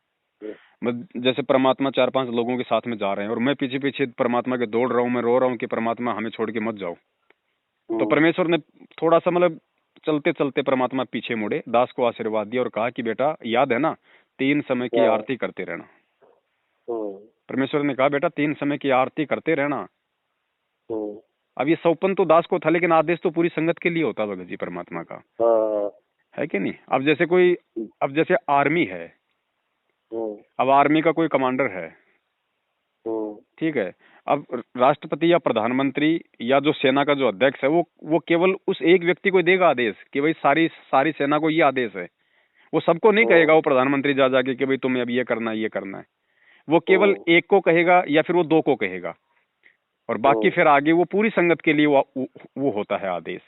जैसे परमात्मा 4-5 लोगों के साथ में जा रहे हैं और मैं पीछे पीछे परमात्मा के दौड़ रहा हूँ, मैं रो रहा हूँ कि परमात्मा हमें छोड़ के मत जाओ। तो हम्म, परमेश्वर ने थोड़ा सा मतलब चलते चलते परमात्मा पीछे मुड़े, दास को आशीर्वाद दिया और कहा कि बेटा याद है ना, 3 समय की हाँ, आरती करते रहना। हम्म, परमेश्वर ने कहा बेटा 3 समय की आरती करते रहना। हम्म, अब ये सौपन तो दास को था, लेकिन आदेश तो पूरी संगत के लिए होता भगत जी परमात्मा का, हाँ, है कि नहीं। अब जैसे आर्मी है, हम्म, अब आर्मी का कोई कमांडर है, हम्म, ठीक है। अब राष्ट्रपति या प्रधानमंत्री या जो सेना का जो अध्यक्ष है, वो केवल उस एक व्यक्ति को देगा आदेश कि भाई सारी सारी सेना को ये आदेश है। वो सबको नहीं कहेगा, वो प्रधानमंत्री जा जाके कि भाई तुम्हें अब ये करना है, ये करना है। वो केवल हम्म, एक को कहेगा या फिर वो 2 को कहेगा, और बाकी हम्म, फिर आगे वो पूरी संगत के लिए वो होता है आदेश।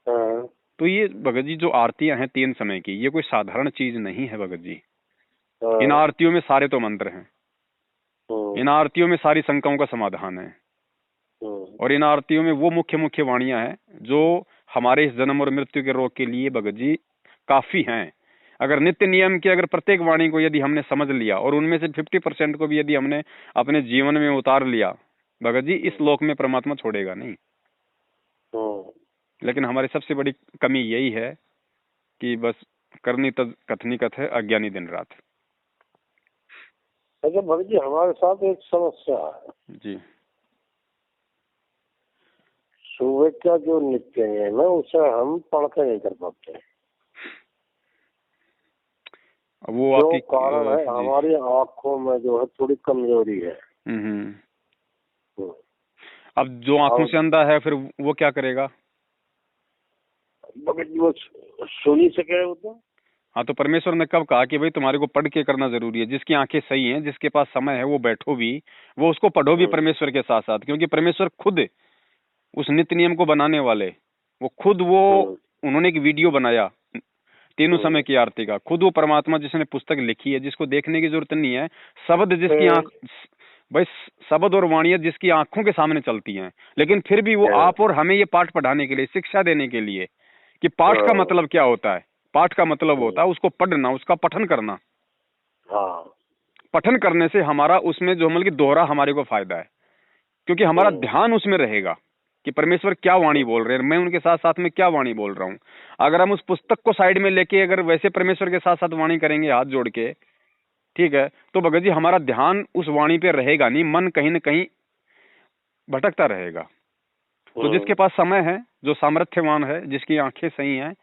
हाँ, तो ये भगत जी जो आरतियां हैं 3 समय की, ये कोई साधारण चीज नहीं है भगत जी। इन हाँ, आरतियों में सारे तो मंत्र हैं, हम्म, इन आरतियों में सारी शंकाओं का समाधान है, हम्म, और इन आरतियों में वो मुख्य मुख्य वाणियां हैं जो हमारे इस जन्म और मृत्यु के रोग के लिए भगत जी काफी हैं। अगर नित्य नियम की अगर प्रत्येक वाणी को यदि हमने समझ लिया और उनमें से 50% को भी यदि हमने अपने जीवन में उतार लिया, भगत जी इस लोक में परमात्मा छोड़ेगा नहीं। हम्म। लेकिन हमारी सबसे बड़ी कमी यही है कि बस करनी तज कथनी कथ है, अज्ञानी दिन रात। अच्छा भगत जी, हमारे साथ एक समस्या है। जी। सुबह का जो नित्य नियम है उसे हम पढ़ के नहीं कर पाते। अब वो जो आपकी कारण है जी। हमारी आंखों में जो है थोड़ी कमजोरी है। हम्म। हम्म। अब जो आंखों से अब अंधा है फिर वो क्या करेगा। भगत जी वो सुन ही सके वो तो। हाँ, तो परमेश्वर ने कब कहा कि भाई तुम्हारे को पढ़ के करना जरूरी है। जिसकी आंखें सही हैं, जिसके पास समय है, वो बैठो भी, वो उसको पढ़ो भी हम्म, परमेश्वर के साथ साथ, क्योंकि परमेश्वर खुद उस नित्य नियम को बनाने वाले, वो खुद वो हम्म, उन्होंने एक वीडियो बनाया तीनों हम्म, समय की आरती का। खुद वो परमात्मा जिसने पुस्तक लिखी है, जिसको देखने की जरूरत नहीं है, शब्द जिसकी आंख, भाई शब्द और वाणियां जिसकी आंखों के सामने चलती हैं, लेकिन फिर भी वो आप और हमें ये पाठ पढ़ाने के लिए, शिक्षा देने के लिए कि पाठ का मतलब क्या होता है। पाठ का मतलब होता है उसको पढ़ना, उसका पठन करना। हाँ, पठन करने से हमारा उसमें जो मतलब कि दोहरा हमारे को फायदा है, क्योंकि हमारा हम्म, ध्यान उसमें रहेगा कि परमेश्वर क्या वाणी बोल रहे हैं, मैं उनके साथ साथ में क्या वाणी बोल रहा हूँ। अगर हम उस पुस्तक को साइड में लेके अगर वैसे परमेश्वर के साथ साथ वाणी करेंगे हाथ जोड़ के, ठीक है, तो भगत जी हमारा ध्यान उस वाणी पे रहेगा नहीं, मन कहीं न कहीं भटकता रहेगा। तो जिसके पास समय है, जो सामर्थ्यवान है, जिसकी आंखें सही हैं,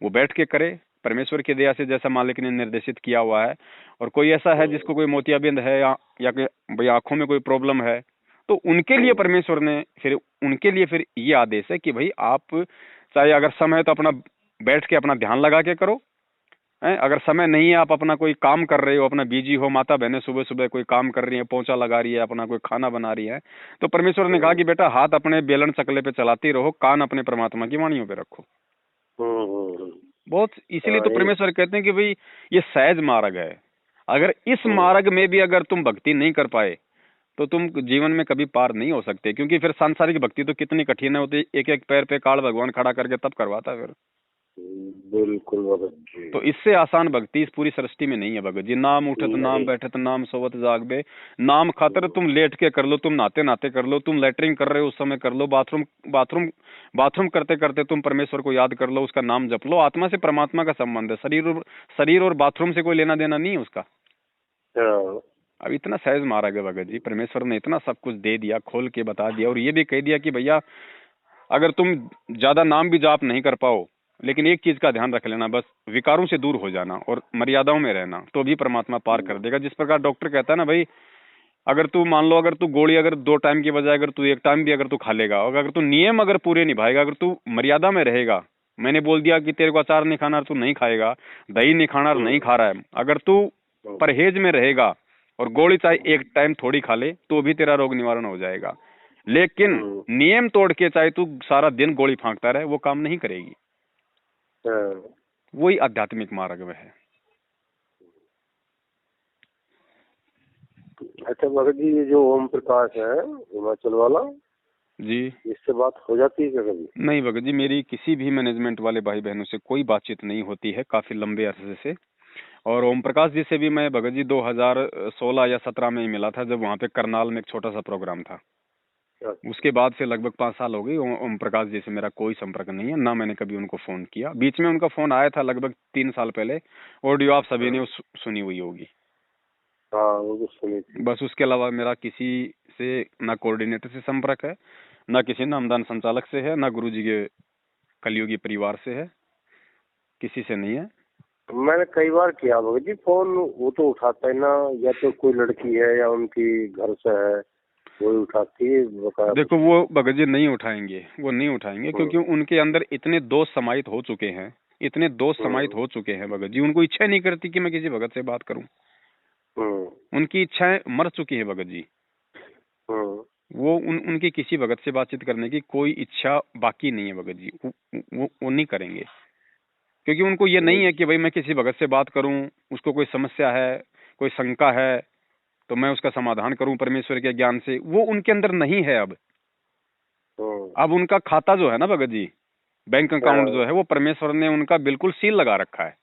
वो बैठ के करे परमेश्वर की दया से जैसा मालिक ने निर्देशित किया हुआ है। और कोई ऐसा है जिसको कोई मोतियाबिंद है या कि भाई आंखों में कोई प्रॉब्लम है, तो उनके लिए परमेश्वर ने फिर उनके लिए फिर ये आदेश है कि भाई आप चाहे अगर समय है तो अपना बैठ के अपना ध्यान लगा के करो, हैं। अगर समय नहीं है, आप अपना कोई काम कर रहे हो, अपना बिजी हो, माता बहनें सुबह सुबह कोई काम कर रही है, पोंछा लगा रही है, अपना कोई खाना बना रही है, तो परमेश्वर ने कहा कि बेटा हाथ अपने बेलन चकले पे चलाते रहो, कान अपने परमात्मा की वाणियों पे रखो। हम्म, बहुत इसीलिए हाँ, तो परमेश्वर कहते हैं कि भाई ये सहज मार्ग है। अगर इस मार्ग में भी अगर तुम भक्ति नहीं कर पाए तो तुम जीवन में कभी पार नहीं हो सकते, क्योंकि फिर सांसारिक भक्ति तो कितनी कठिन है होती, एक एक पैर पे काल भगवान खड़ा करके तब करवाता फिर। बिल्कुल भगत जी। तो इससे आसान भक्ति इस पूरी सृष्टि में नहीं है भगत जी। नाम उठत नाम नहीं। बैठत नाम सोवत जागबे, नाम खातर तुम लेट के कर लो, तुम नहाते नहाते कर लो, तुम लेटरिंग कर रहे हो उस समय कर लो, बाथरूम बाथरूम बाथरूम करते करते तुम परमेश्वर को याद कर लो, उसका नाम जप लो। आत्मा से परमात्मा का संबंध है, शरीर और बाथरूम से कोई लेना देना नहीं है उसका। हाँ, अब इतना सहज मारा गया भगत जी, परमेश्वर ने इतना सब कुछ दे दिया, खोल के बता दिया, और ये भी कह दिया कि भैया अगर तुम ज्यादा नाम भी जाप नहीं कर पाओ, लेकिन एक चीज का ध्यान रख लेना, बस विकारों से दूर हो जाना और मर्यादाओं में रहना, तो भी परमात्मा पार कर देगा। जिस प्रकार डॉक्टर कहता है ना भाई, अगर तू मान लो, अगर तू गोली अगर 2 टाइम की बजाय अगर तू 1 टाइम भी अगर तू खा लेगा, और अगर तू नियम अगर पूरे निभाएगा, अगर तू मर्यादा में रहेगा, मैंने बोल दिया कि तेरे को अचार नहीं खाना, तू नहीं खाएगा, दही नहीं खाना, नहीं खा रहा है, अगर तू परहेज में रहेगा और गोली चाहे 1 टाइम थोड़ी खा ले, तो भी तेरा रोग निवारण हो जाएगा। लेकिन नियम तोड़ के चाहे तू सारा दिन गोली फांकता रहे, वो काम नहीं करेगी। वही आध्यात्मिक मार्ग में है। अच्छा भगत जी, ये जो ओम प्रकाश है हिमाचल वाला जी, इससे बात हो जाती है क्या कभी? नहीं भगत जी, मेरी किसी भी मैनेजमेंट वाले भाई बहनों से कोई बातचीत नहीं होती है काफी लंबे अरसे से। और ओम प्रकाश जी से भी मैं भगत जी 2016 या 17 में ही मिला था, जब वहाँ पे करनाल में एक छोटा सा प्रोग्राम था। उसके बाद से लगभग 5 साल हो गई, ओम प्रकाश जी से मेरा कोई संपर्क नहीं है, ना मैंने कभी उनको फोन किया। बीच में उनका फोन आया था लगभग 3 साल पहले, ऑडियो आप सभी ने सुनी हुई होगी। हाँ, वो तो सुनी थी। बस उसके अलावा मेरा किसी से ना कोऑर्डिनेटर से संपर्क है, ना किसी नामदान संचालक से है, ना गुरुजी के कलयुगी परिवार से है, किसी से नहीं है। मैंने कई बार किया भगत जी फोन, वो तो उठाता है ना, या तो कोई लड़की है या उनकी घर से है, वही उठाती है। देखो वो भगत जी नहीं उठाएंगे, वो नहीं उठाएंगे, क्योंकि उनके अंदर इतने दोष समाहित हो चुके हैं, इतने दोष समाहित हो चुके हैं भगत जी, उनको इच्छा नहीं करती कि मैं किसी भगत से बात करूं। उनकी इच्छाएं मर चुकी है भगत जी। वो उनकी किसी भगत से बातचीत करने की कोई इच्छा बाकी नहीं है भगत जी। वो नहीं करेंगे, क्योंकि उनको ये नहीं है कि भाई मैं किसी भगत से बात करूं, उसको कोई समस्या है, कोई शंका है, तो मैं उसका समाधान करूं परमेश्वर के ज्ञान से। वो उनके अंदर नहीं है। अब उनका खाता जो है ना भगत जी, बैंक अकाउंट जो है, वो परमेश्वर ने उनका बिल्कुल सील लगा रखा है,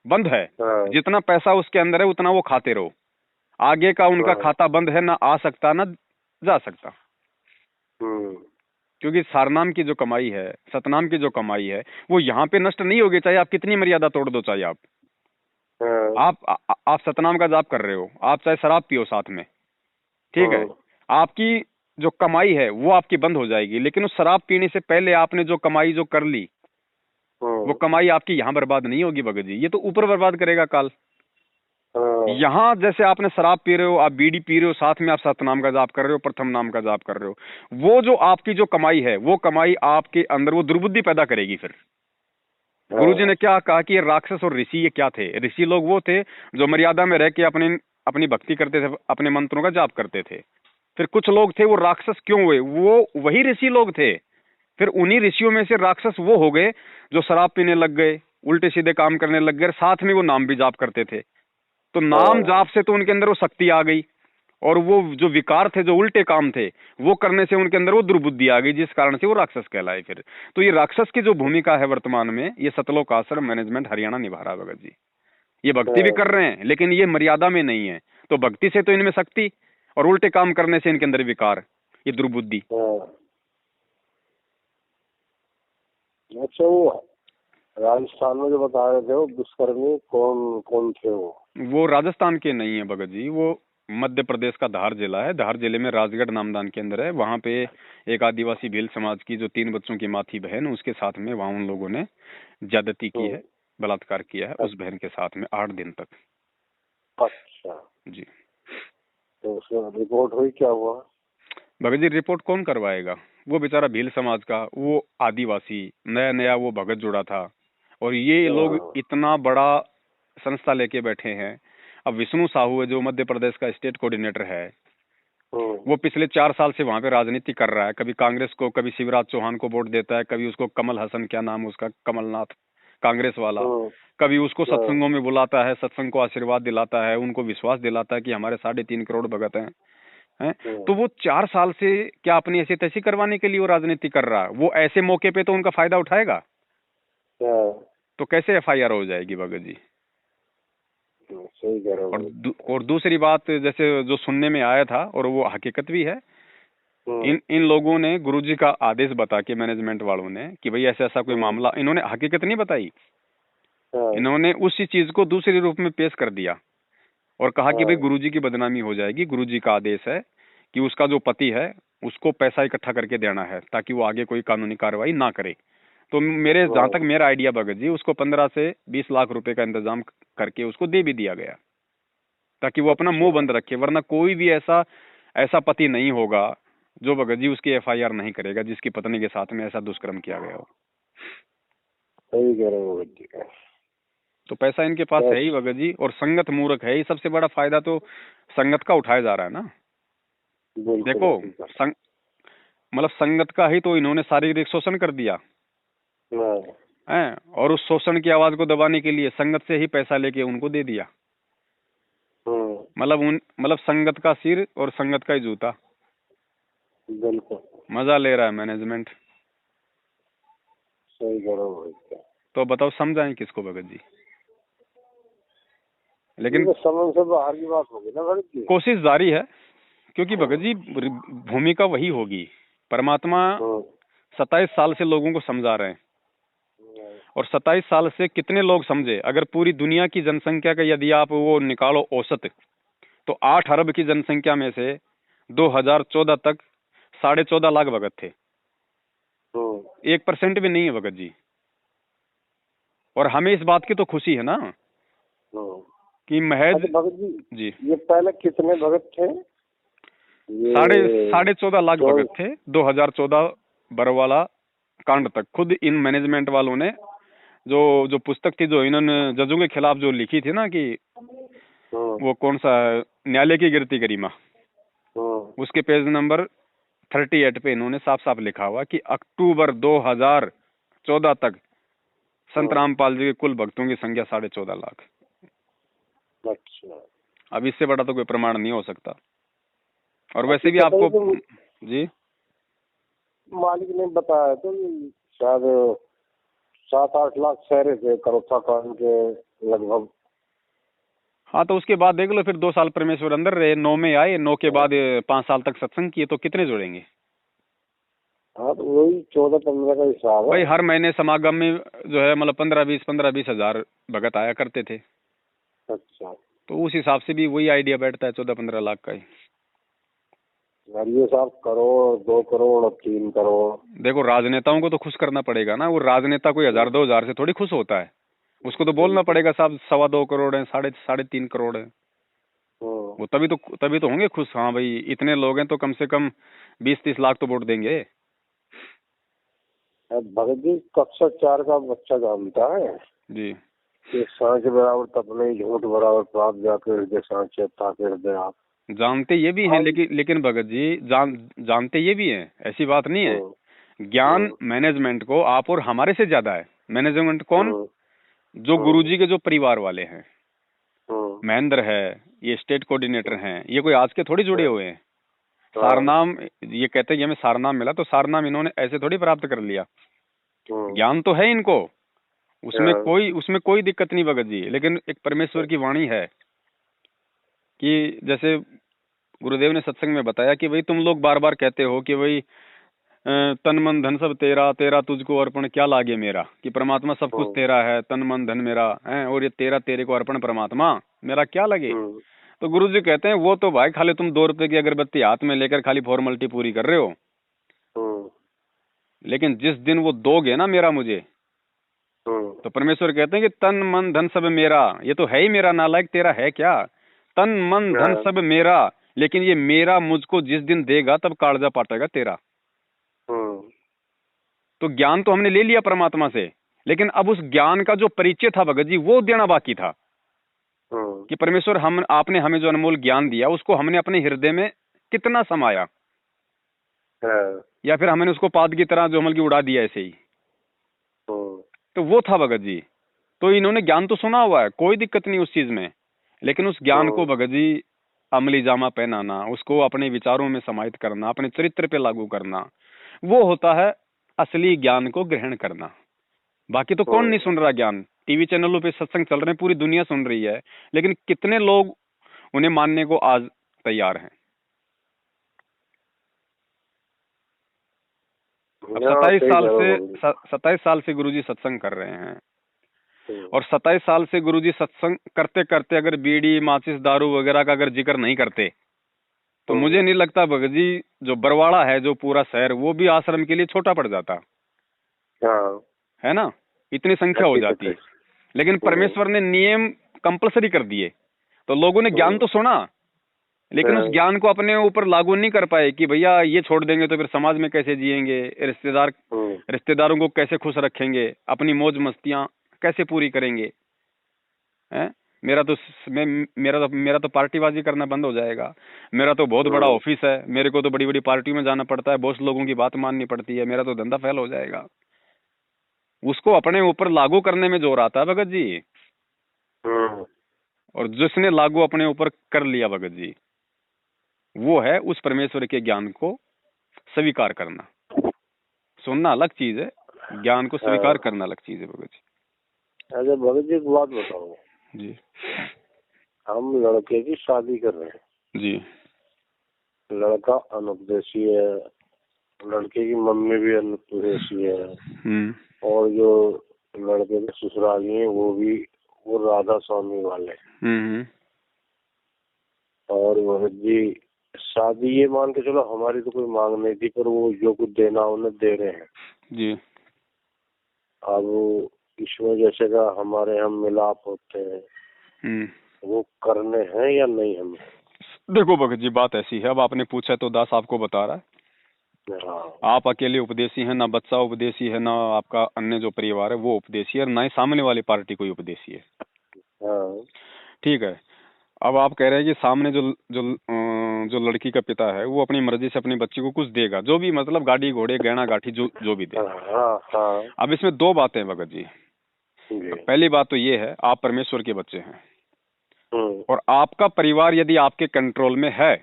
बंद है। जितना पैसा उसके अंदर है उतना वो खाते रहो, आगे का उनका खाता बंद है, ना आ सकता ना जा सकता। क्योंकि सारनाम की जो कमाई है, सतनाम की जो कमाई है, वो यहाँ पे नष्ट नहीं होगी, चाहे आप कितनी मर्यादा तोड़ दो। चाहे आप सतनाम का जाप कर रहे हो, आप चाहे शराब पियो साथ में, ठीक है, आपकी जो कमाई है वो आपकी बंद हो जाएगी, लेकिन उस शराब पीने से पहले आपने जो कमाई जो कर ली, वो कमाई आपकी यहाँ बर्बाद नहीं होगी भगत जी, ये तो ऊपर बर्बाद करेगा काल। यहाँ जैसे आपने शराब पी रहे हो, आप बीड़ी पी रहे हो, साथ में आप सतनाम का जाप कर रहे हो, प्रथम नाम का जाप कर रहे हो, वो जो आपकी जो कमाई है, वो कमाई आपके अंदर वो दुर्बुद्धि पैदा करेगी। फिर गुरुजी ने क्या कहा कि ये राक्षस और ऋषि ये क्या थे? ऋषि लोग वो थे जो मर्यादा में रह के अपनी भक्ति करते थे, अपने मंत्रों का जाप करते थे। फिर कुछ लोग थे, वो राक्षस क्यों हुए? वो वही ऋषि लोग थे। फिर उन्हीं ऋषियों में से राक्षस वो हो गए जो शराब पीने लग गए, उल्टे सीधे काम करने लग गए, साथ में वो नाम भी जाप करते थे। तो नाम जाप से तो उनके अंदर वो शक्ति आ गई, और वो जो विकार थे, जो उल्टे काम थे, वो करने से उनके अंदर वो दुर्बुद्धि आ गई, जिस कारण से वो राक्षस कहलाए। फिर तो ये राक्षस की जो भूमिका है वर्तमान में, ये सतलोक आश्रम मैनेजमेंट हरियाणा निभा रहा है भगत जी। ये भक्ति भी कर रहे हैं, लेकिन ये मर्यादा में नहीं है। तो भक्ति से तो इनमें शक्ति, और उल्टे काम करने से इनके अंदर विकार, ये दुर्बुद्धि। अच्छा, वो राजस्थान में जो बता रहे थे वो दुष्कर्मी कौन कौन थे? वो राजस्थान के नहीं है भगत जी, वो मध्य प्रदेश का धार जिला है। धार जिले में राजगढ़ नामदान के अंदर है। वहाँ पे एक आदिवासी भील समाज की जो 3 बच्चों की माँ थी बहन, उसके साथ में वहाँ उन लोगों ने ज्यादती की है, बलात्कार किया है उस बहन के साथ में 8 दिन तक। अच्छा जी। तो उसमें रिपोर्ट हुई, क्या हुआ? भगत जी रिपोर्ट कौन करवाएगा? वो बेचारा भील समाज का, वो आदिवासी, नया नया वो भगत जुड़ा था, और ये लोग इतना बड़ा संस्था लेके बैठे हैं। अब विष्णु साहू है जो मध्य प्रदेश का स्टेट कोऑर्डिनेटर है, वो पिछले 4 साल से वहां पे राजनीति कर रहा है। कभी कांग्रेस को, कभी शिवराज चौहान को वोट देता है, कभी उसको कमल हसन, क्या नाम उसका, कमलनाथ, कांग्रेस वाला, कभी उसको सत्संगों में बुलाता है, सत्संग को आशीर्वाद दिलाता है, उनको विश्वास दिलाता है कि हमारे 3.5 करोड़ भगत हैं। तो वो 4 साल से क्या अपनी ऐसी तैसी करवाने के लिए वो राजनीति कर रहा है? वो ऐसे मौके पे तो उनका फायदा उठाएगा, तो कैसे FIR हो जाएगी भगत जी? सही कह रहे हो। और दूसरी बात, जैसे जो सुनने में आया था, और वो हकीकत भी है, इन लोगों ने गुरुजी का आदेश बता के, मैनेजमेंट वालों ने, कि भाई ऐसा ऐसा कोई मामला, इन्होंने हकीकत नहीं बताई, इन्होंने उसी चीज को दूसरे रूप में पेश कर दिया और कहा कि भाई हाँ, गुरुजी की बदनामी हो जाएगी, गुरुजी का आदेश है कि उसका जो पति है उसको पैसा इकट्ठा करके देना है ताकि वो आगे कोई कानूनी कार्रवाई ना करे। तो मेरे जहां हाँ, तक मेरा आइडिया भगत जी, उसको 15 से 20 लाख रुपए का इंतजाम करके उसको दे भी दिया गया ताकि वो अपना मुंह अच्छा, बंद रखे, वरना कोई भी ऐसा ऐसा पति नहीं होगा जो भगत जी उसकी एफआईआर नहीं करेगा जिसकी पत्नी के साथ में ऐसा दुष्कर्म किया गया हो। सही कह रहे हो भगत जी। तो पैसा इनके पास है बस, ही भगत जी, और संगत मूर्ख है ही। सबसे बड़ा फायदा तो संगत का उठाया जा रहा है ना। बिल्कुल देखो, बिल्कुल। मतलब संगत का ही तो इन्होंने शारीरिक शोषण कर दिया हाँ, है, और उस शोषण की आवाज को दबाने के लिए संगत से ही पैसा लेके उनको दे दिया। हम्म, मतलब संगत का सिर और संगत का ही जूता। बिल्कुल मजा ले रहा है मैनेजमेंट। सही कह रहे हो भगत जी। तो बताओ समझाएं किसको भगत जी। ये लेकिन तो समझ से बाहर की बात होगी ना भगत जी। कोशिश जारी है, क्योंकि भगत हम्म, जी भूमिका वही होगी। परमात्मा हम्म, 27 साल से लोगों को समझा रहे हैं, हम्म, और 27 साल से कितने लोग समझे। अगर पूरी दुनिया की जनसंख्या का यदि आप वो निकालो औसत, तो 8 अरब की जनसंख्या में से 2014 तक 14.5 लाख भगत थे। हम्म, 1% भी नहीं है भगत जी। और हमें इस बात की तो खुशी है ना हम्म। कि महज, अच्छा भगत जी, जी, ये पहले कितने भगत थे साढ़े ये? साढ़े 14 लाख तो भगत थे 2014 बरवाला कांड तक। खुद इन मैनेजमेंट वालों ने जो जो पुस्तक थी जो इन्होंने जजों के खिलाफ जो लिखी थी ना, कि हम्म, वो कौन सा है, न्यायालय की गिरती गरिमा, हम्म, उसके पेज नंबर 38 पे इन्होंने साफ साफ लिखा हुआ कि अक्टूबर 2014 तक संत हम्म, रामपाल जी के कुल भक्तों की संख्या 14.5 लाख। अच्छा। अब इससे बड़ा तो कोई प्रमाण नहीं हो सकता। और वैसे भी हकीकत है आपको, तो जी, मालिक ने बताया तो शायद 7-8 लाख शहर थे करोथा कांड के लगभग। हाँ, तो उसके बाद देख लो, फिर 2 साल परमेश्वर अंदर रहे, 9 में आए, 9 के बाद 5 साल तक सत्संग किए, तो कितने जुड़ेंगे हाँ, तो वही 14-15 का हिसाब है। भाई। हर महीने समागम में जो है मतलब 15-20 हजार भगत आया करते थे। अच्छा, तो उस हिसाब से भी वही आइडिया बैठता है 14-15 लाख का ही। और ये साहब करोड़ 2 करोड़ और 3 करोड़। देखो, राजनेताओं को तो खुश करना पड़ेगा ना। वो राजनेता कोई 1000-2000 से थोड़ी खुश होता है। उसको तो बोलना बिल्कुल। पड़ेगा साहब 2.25 करोड़ है, साढ़े साढ़े 3 करोड़ है। हम्म। वो तभी तो होंगे खुश। हाँ भाई, इतने लोग हैं तो कम से कम 20-30 लाख तो वोट देंगे। अब भगत जी कक्षा 4 का बच्चा जानता है जी, कि सांच बराबर तपने झूठ बराबर पाप जाके हृदय सांचे ताके हृदय आप। जानते ये भी हैं, हम। लेकिन भगत जी जानते ये भी हैं, ऐसी बात नहीं है। हम्म, ज्ञान हम्म, मैनेजमेंट को आप और हमारे से ज्यादा है। मैनेजमेंट कौन? हम्म, जो हम्म, गुरुजी के जो परिवार वाले हैं, हम्म, महेंद्र है, ये स्टेट कोऑर्डिनेटर हैं, ये कोई आज के थोड़ी जुड़े हम्म, हुए हैं। हाँ, सारनाम, ये कहते हैं कि हमें सारनाम मिला, तो सारनाम इन्होंने ऐसे थोड़ी प्राप्त कर लिया। हम्म, ज्ञान तो है इनको, हाँ, उसमें कोई दिक्कत नहीं भगत जी। लेकिन एक परमेश्वर की वाणी है कि जैसे गुरुदेव ने सत्संग में बताया कि भाई तुम लोग बार बार कहते हो कि भाई तन मन धन सब तेरा, तेरा तुझको अर्पण क्या लागे मेरा, कि परमात्मा सब कुछ हम्म, तेरा है, तन मन धन मेरा है, और ये तेरा तेरे को अर्पण परमात्मा, मेरा क्या लगे। हम्म, तो गुरु जी कहते हैं वो तो भाई खाली तुम 2 रुपए की अगरबत्ती हाथ में लेकर खाली फॉर्मेलिटी पूरी कर रहे हो, हम्म, लेकिन जिस दिन वो दोगे ना मेरा मुझे, हम्म, तो परमेश्वर कहते हैं कि तन मन धन सब मेरा, ये तो है ही मेरा, नालायक तेरा है क्या। तन मन धन हाँ, सब मेरा, लेकिन ये मेरा मुझको जिस दिन देगा तब कालजा पाटेगा तेरा। हम्म, तो ज्ञान तो हमने ले लिया परमात्मा से, लेकिन अब उस ज्ञान का जो परिचय था भगत जी वो देना बाकी था। हम्म, कि परमेश्वर, हम आपने हमें जो अनमोल ज्ञान दिया उसको हमने अपने हृदय में कितना समाया, हाँ, या फिर हमने उसको पाद की तरह जो अमल की उड़ा दिया ऐसे ही। हम्म, तो वो था भगत जी। तो इन्होंने ज्ञान तो सुना हुआ है, कोई दिक्कत नहीं उस चीज में, लेकिन उस ज्ञान को हम्म, भगत जी अमली जामा पहनाना, उसको अपने विचारों में समाहित करना, अपने चरित्र पे लागू करना, वो होता है असली ज्ञान को ग्रहण करना। बाकी तो कौन नहीं हम्म। सुन रहा ज्ञान। टीवी चैनलों पे सत्संग चल रहे हैं, पूरी दुनिया सुन रही है, लेकिन कितने लोग उन्हें मानने को आज तैयार हैं। अब हाँ, सही कह रहे हो भगत जी। 27 साल से गुरुजी सत्संग कर रहे हैं, और 27 साल से गुरुजी सत्संग करते करते अगर बीड़ी माचिस दारू वगैरह का अगर जिक्र नहीं करते तो मुझे नहीं लगता भगत जी जो बरवाड़ा है, जो पूरा शहर, वो भी आश्रम के लिए छोटा पड़ जाता। है ना, इतनी संख्या हो जाती। लेकिन परमेश्वर ने नियम कंपलसरी कर दिए, तो लोगों ने ज्ञान तो सुना लेकिन उस ज्ञान को अपने ऊपर लागू नहीं कर पाए कि भैया ये छोड़ देंगे तो फिर समाज में कैसे जिएंगे, रिश्तेदारों को कैसे खुश रखेंगे, अपनी मौज मस्तियां कैसे पूरी करेंगे। हैं, मेरा तो पार्टीबाजी करना बंद हो जाएगा। मेरा तो बहुत बड़ा ऑफिस है, मेरे को तो बड़ी बड़ी पार्टी में जाना पड़ता है, बॉस लोगों की बात माननी पड़ती है, मेरा तो धंधा फेल हो जाएगा। उसको अपने ऊपर लागू करने में जोर आता है भगत जी। और जिसने लागू अपने ऊपर कर लिया भगत जी, वो है उस परमेश्वर के ज्ञान को स्वीकार करना। सुनना अलग चीज है, ज्ञान को स्वीकार करना अलग चीज है भगत जी। अच्छा भगत जी एक बात बताओ जी, हम लड़के की शादी कर रहे हैं जी, लड़का अनुपदेशी है, लड़के की मम्मी भी अनुपदेशी है, और जो लड़के के ससुराली हैं वो राधा स्वामी वाले। और भगत जी शादी ये मान के चलो हमारी तो कोई मांग नहीं थी, पर वो जो कुछ देना उन्हें दे रहे हैं जी। अब इसमें जैसे का हमारे हम मिलाप होते हैं, वो करने हैं या नहीं हमें? देखो भगत जी बात ऐसी है, अब आपने पूछा तो दास आपको बता रहा है। आप अकेले उपदेशी हैं, ना बच्चा उपदेशी है, ना आपका अन्य जो परिवार है वो उपदेशी है, ना ही सामने वाली पार्टी कोई उपदेशी है। ठीक है, अब आप कह रहे हैं कि सामने जो लड़की का पिता है वो अपनी मर्जी से अपनी बच्ची को कुछ देगा, जो भी मतलब गाड़ी घोड़े गहना गाठी जो भी दे। अब इसमें दो बातें भगत जी। पहली बात तो ये है, आप परमेश्वर के बच्चे हैं और आपका परिवार यदि आपके कंट्रोल में है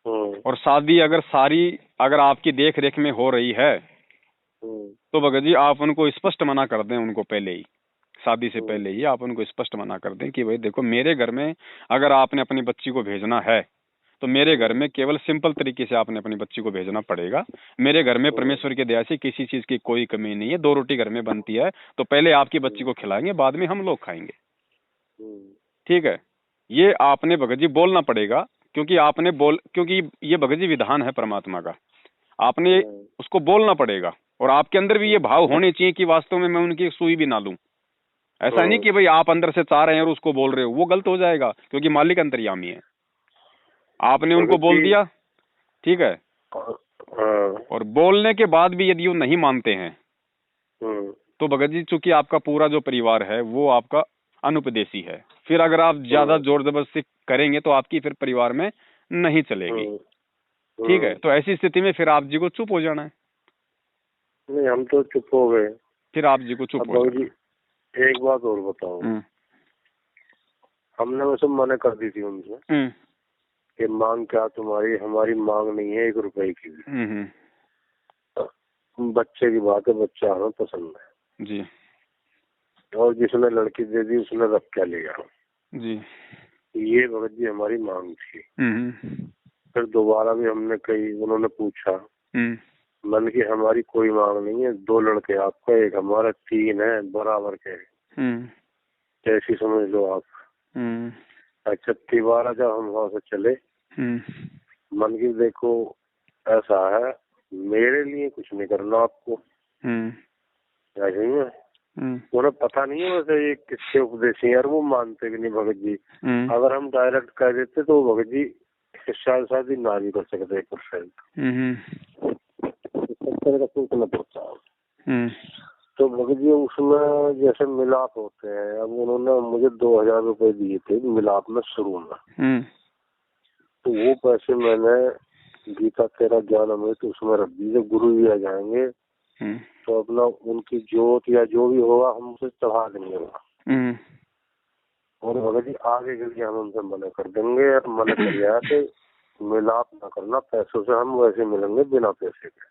और शादी अगर आपकी देख रेख में हो रही है तो भगत जी आप उनको स्पष्ट मना कर दें, उनको पहले ही, शादी से पहले ही आप उनको स्पष्ट मना कर दें कि भाई देखो, मेरे घर में अगर आपने अपनी बच्ची को भेजना है तो मेरे घर में केवल सिंपल तरीके से आपने अपनी बच्ची को भेजना पड़ेगा। मेरे घर में परमेश्वर की दया से किसी चीज की कोई कमी नहीं है, 2 रोटी घर में बनती है, तो पहले आपकी बच्ची को खिलाएंगे, बाद में हम लोग खाएंगे। ठीक है, ये आपने भगत जी बोलना पड़ेगा, क्योंकि ये भगत जी विधान है परमात्मा का, आपने उसको बोलना पड़ेगा। और आपके अंदर भी ये भाव होने चाहिए कि वास्तव में मैं उनकी सुई भी ना लूं। ऐसा नहीं कि भाई आप अंदर से चाह रहे हैं और उसको बोल रहे हो, वो गलत हो जाएगा, क्योंकि मालिक अंतर्यामी है। आपने उनको बोल दिया, ठीक है, और बोलने के बाद भी यदि वो नहीं मानते हैं तो भगत जी चूंकि आपका पूरा जो परिवार है वो आपका अनुपदेशी है, फिर अगर आप ज्यादा जोर जबरदस्ती करेंगे तो आपकी फिर परिवार में नहीं चलेगी। ठीक है, तो ऐसी स्थिति में फिर आप जी को चुप हो जाना है। नहीं, हम तो चुप हो गए, फिर आप जी को चुप हो जाना। एक बात और बताओ, हमने वैसे मना कर दी थी उनसे कि मांग क्या तुम्हारी, हमारी मांग नहीं है 1 रुपए की भी। बच्चे की बात है, बच्चा हमें पसंद है जी, और जिसने लड़की दे दी उसने रख क्या लिया जी। ये भगत जी हमारी मांग थी। फिर दोबारा भी हमने कही, उन्होंने पूछा, मन की हमारी कोई मांग नहीं है, 2 लड़के आपका, 1 हमारा, 3 है बराबर के, कैसी समझ लो आप। अच्छा, तिवारा जब हम वहां से चले, मन की देखो ऐसा है, मेरे लिए कुछ नहीं करना आपको, ऐसे ही है। उन्हें पता नहीं है वैसे ये किसके उपदेशी है, और वो मानते भी नहीं भगत जी। अगर हम डायरेक्ट कह देते तो भगत जी शादी ना भी कर सकते 1%। का सोचना पड़ता है। तो भगत जी उसमें जैसे मिलाप होते हैं, अब उन्होंने मुझे 2000 रुपए दिए थे मिलाप में शुरू में, तो वो पैसे मैंने गीता तेरा ज्ञान अमृत उसमें रख दी, जब गुरु जी आ जाएंगे तो अपना उनकी जोत या जो भी होगा हम उसे चढ़ा देंगे वहाँ। और भगत जी आगे के लिए हम उनसे मना कर देंगे, और मना कर दिया कि मिलाप ना करना, पैसों से हम वैसे मिलेंगे बिना पैसे के।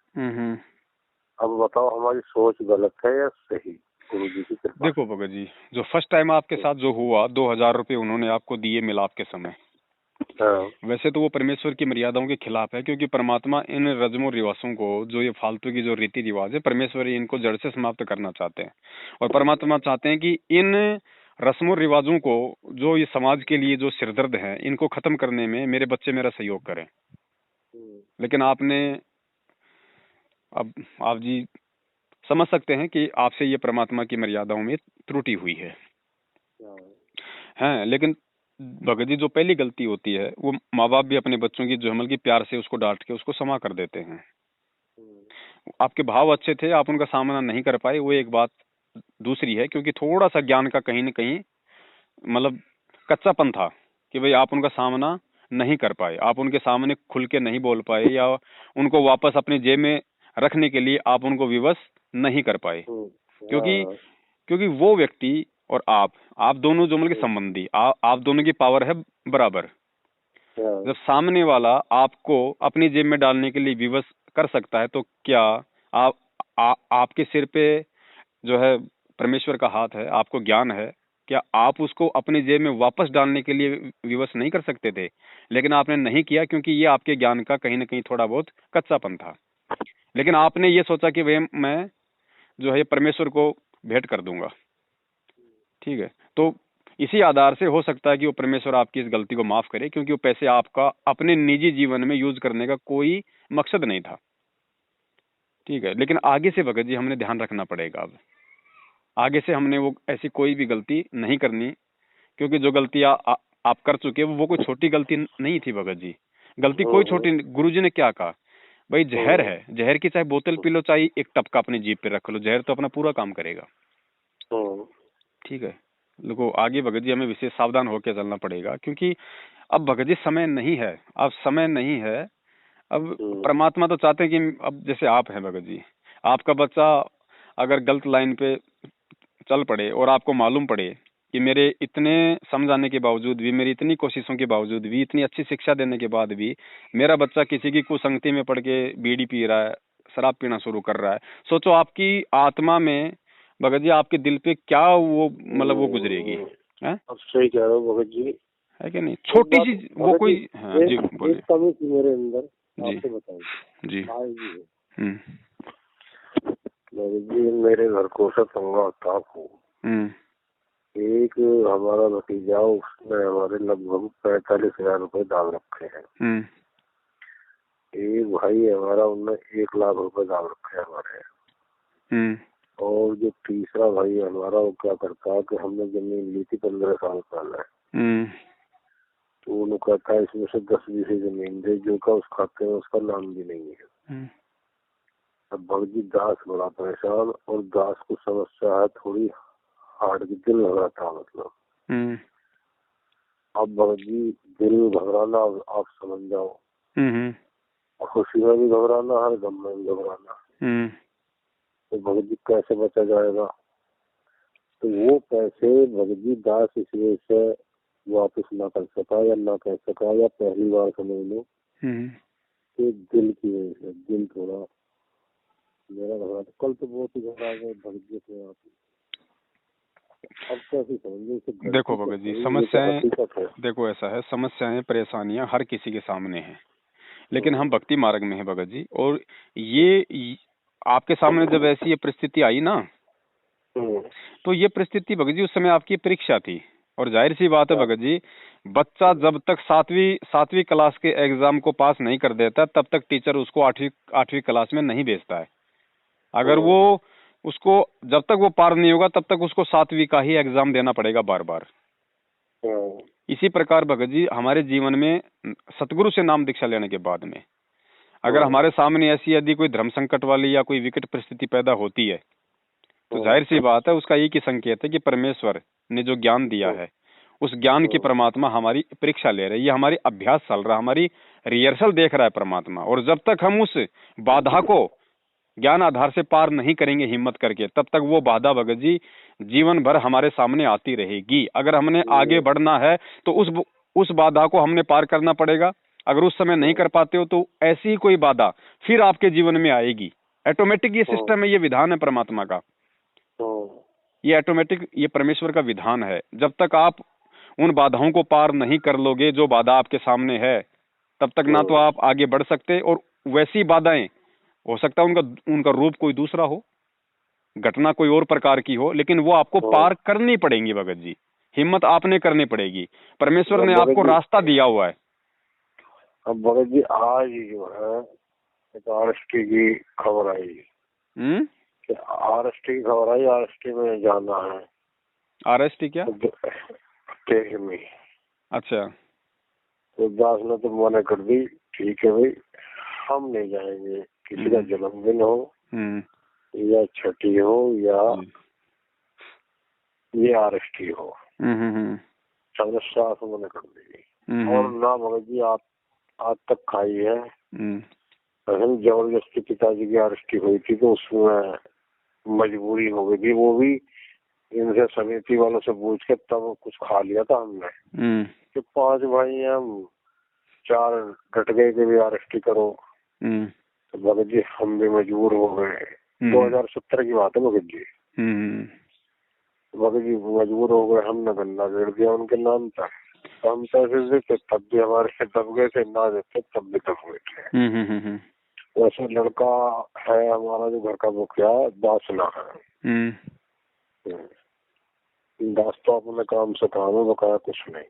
अब बताओ हमारी सोच गलत है या सही? गुरु जी की कृपा। देखो भगत जी, जो फर्स्ट टाइम आपके साथ जो हुआ, 2000 रुपए उन्होंने आपको दिए मिलाप के समय, हाँ। वैसे तो वो परमेश्वर की मर्यादाओं के खिलाफ है, क्योंकि परमात्मा इन रस्मों रिवाजों को, जो ये फालतू की जो रीति रिवाज है, परमेश्वर इनको जड़ से समाप्त करना चाहते हैं। और परमात्मा चाहते हैं कि इन रस्मों रिवाजों को, जो ये समाज के लिए जो सिरदर्द है, इनको खत्म करने में मेरे बच्चे मेरा सहयोग करें। लेकिन आपने, अब आप जी समझ सकते हैं कि आपसे ये परमात्मा की मर्यादाओं में त्रुटि हुई है। हैं, लेकिन भगत जी जो पहली गलती होती है, वो माँ बाप भी अपने बच्चों की जो हमल की प्यार से उसको डांट के उसको क्षमा कर देते हैं। आपके भाव अच्छे थे, आप उनका सामना नहीं कर पाए, वो एक बात दूसरी है, क्योंकि थोड़ा सा ज्ञान का कहीं न कहीं मतलब कच्चापन था कि भाई आप उनका सामना नहीं कर पाए, आप उनके सामने खुल के नहीं बोल पाए, या उनको वापस अपनी जेब में रखने के लिए आप उनको विवश नहीं कर पाए। क्योंकि क्योंकि वो व्यक्ति और आप दोनों जो मतलब संबंधी, आप दोनों की पावर है बराबर। जब सामने वाला आपको अपनी जेब में डालने के लिए विवश कर सकता है, तो क्या आपके सिर पे जो है परमेश्वर का हाथ है, आपको ज्ञान है, क्या आप उसको अपनी जेब में वापस डालने के लिए विवश नहीं कर सकते थे? लेकिन आपने नहीं किया, क्योंकि ये आपके ज्ञान का कहीं न कहीं थोड़ा बहुत कच्चापन था। लेकिन आपने ये सोचा कि भाई मैं जो है परमेश्वर को भेंट कर दूंगा, ठीक है। तो इसी आधार से हो सकता है कि वो परमेश्वर आपकी इस गलती को माफ करे, क्योंकि वो पैसे आपका अपने निजी जीवन में यूज करने का कोई मकसद नहीं था, ठीक है। लेकिन आगे से भगत जी हमने ध्यान रखना पड़ेगा। अब आगे से हमने वो ऐसी कोई भी गलती नहीं करनी, क्योंकि जो गलती आप कर चुके वो कोई छोटी गलती नहीं थी भगत जी। गलती कोई छोटी नहीं। गुरुजी ने क्या कहा, भाई जहर है, जहर की चाहे बोतल पी लो, चाहे एक टपका अपनी जीभ पे रख लो, जहर तो अपना पूरा काम करेगा, ठीक है। लोगों आगे भगत जी हमें विशेष सावधान होकर चलना पड़ेगा, क्योंकि अब भगत जी समय नहीं है, अब समय नहीं है। अब परमात्मा तो चाहते हैं कि अब जैसे आप हैं भगत जी, आपका बच्चा अगर गलत लाइन पे चल पड़े और आपको मालूम पड़े कि मेरे इतने समझाने के बावजूद भी, मेरी इतनी कोशिशों के बावजूद भी, इतनी अच्छी शिक्षा देने के बाद भी मेरा बच्चा किसी की कुसंगति में पड़ के बीड़ी पी रहा है, शराब पीना शुरू कर रहा है, सोचो आपकी आत्मा में भगत जी, आपके दिल पे क्या वो मतलब वो गुजरेगी, है? अब सही कह रहे हो भगत जी, है कि नहीं? छोटी सी वो कोई, हाँ जी बोलिए। कमी थी मेरे अंदर, जी आपसे बताइए जी। भगत जी, मेरे घर को सतंगा था को एक हमारा भतीजा, उसने हमारे लगभग 45,000 रुपए डाल रखे हैं। एक भाई हमारा, उनने 1 लाख रुपए डाल रखे हैं हमारे। और जो तीसरा भाई हमारा, वो क्या करता है कि हमने जमीन ली थी 15 साल पहले, तो उन्होंने कहता है इसमें से 10 बीघे जमीन दे, जो का उस खाते में उसका नाम भी नहीं है। अब भगत जी दास बड़ा परेशान, और दास को समस्या है थोड़ी हार्ट की, दिल घबराता मतलब। अब भगत जी दिल घबराना, आप समझ जाओ, खुशी में भी घबराना, हर गम में भी घबराना। तो भगत जी कैसे बचा जाएगा? तो वो पैसे भगत जी दास इस वजह से वापस ना कर सका, या ना कह सका, या पहली बार समझ लो कि दिल की वजह से, दिल थोड़ा मेरा घबरा। कल तो बहुत ही घबरा गए भगत जी अपने आप। अब कैसे समझे? देखो भगत जी, समस्याएं, देखो ऐसा है, समस्याएं परेशानियां हर किसी के सामने हैं, लेकिन हम भक्ति मार्ग में हैं भगत जी। और ये आपके सामने जब ऐसी ये परिस्थिति आई ना, तो ये परिस्थिति भगत जी उस समय आपकी परीक्षा थी। और जाहिर सी बात है भगत जी, बच्चा जब तक सातवीं क्लास के एग्जाम को पास नहीं कर देता, तब तक टीचर उसको आठवीं क्लास में नहीं भेजता है। अगर वो उसको जब तक वो पार नहीं होगा, तब तक उसको 7वीं का ही एग्जाम देना पड़ेगा बार बार। इसी प्रकार भगत जी हमारे जीवन में सतगुरु से नाम दीक्षा लेने के बाद में अगर हमारे सामने ऐसी यदि कोई धर्म संकट वाली या कोई विकट परिस्थिति पैदा होती है, तो जाहिर सी बात है उसका एक ही संकेत है कि परमेश्वर ने जो ज्ञान दिया है, उस ज्ञान की परमात्मा हमारी परीक्षा ले रही है, ये हमारी अभ्यास चल रहा है, हमारी रिहर्सल देख रहा है परमात्मा। और जब तक हम उस बाधा को ज्ञान आधार से पार नहीं करेंगे हिम्मत करके, तब तक वो बाधा भगत जी जीवन भर हमारे सामने आती रहेगी। अगर हमने आगे बढ़ना है तो उस बाधा को हमने पार करना पड़ेगा। अगर उस समय नहीं कर पाते हो तो ऐसी ही कोई बाधा फिर आपके जीवन में आएगी। ऑटोमेटिक ये सिस्टम है, ये विधान है परमात्मा का, ये ऑटोमेटिक, ये परमेश्वर का विधान है। जब तक आप उन बाधाओं को पार नहीं कर लोगे जो बाधा आपके सामने है, तब तक ना तो आप आगे बढ़ सकते, और वैसी बाधाएं हो सकता है उनका उनका रूप कोई दूसरा हो, घटना कोई और प्रकार की हो, लेकिन वो आपको पार करनी पड़ेंगी भगत जी। हिम्मत आपने करनी पड़ेगी, परमेश्वर ने आपको रास्ता दिया हुआ है। अब भगत जी आज ही जो है एक आरएसटी की खबर आई कि आरएसटी की खबर आई, आरएसटी में जाना है। आरएसटी क्या? टेक में। अच्छा। तो दास ने तो मना कर दी, ठीक है भाई हम नहीं जाएंगे, किसी का जन्मदिन हो या छठी हो या ये आरएसटी हो, सबने साफ मना कर दी। और ना भगत जी आप आज तक खाई है। हम जबरदस्ती पिताजी की आरएसटी हुई थी तो उसमें मजबूरी हो गई थी, वो भी इनसे समिति वालों से पूछ के तब कुछ खा लिया था हमने कि 5 भाई हैं हम, 4 डट गए कि भी आरएसटी करो। तो भगत जी हम भी मजबूर हो गए। 2017 की बात है भगत जी। भगत जी मजबूर हो गए, हमने गन्ना गिर दिया उनके नाम पर। हम पैसे देते तब भी हमारे दब गए थे, ना देते तब भी दब गए थे। वैसे लड़का है हमारा जो घर का मुखिया दास ना है, दास तो अपने काम से काम है, बकाया कुछ नहीं।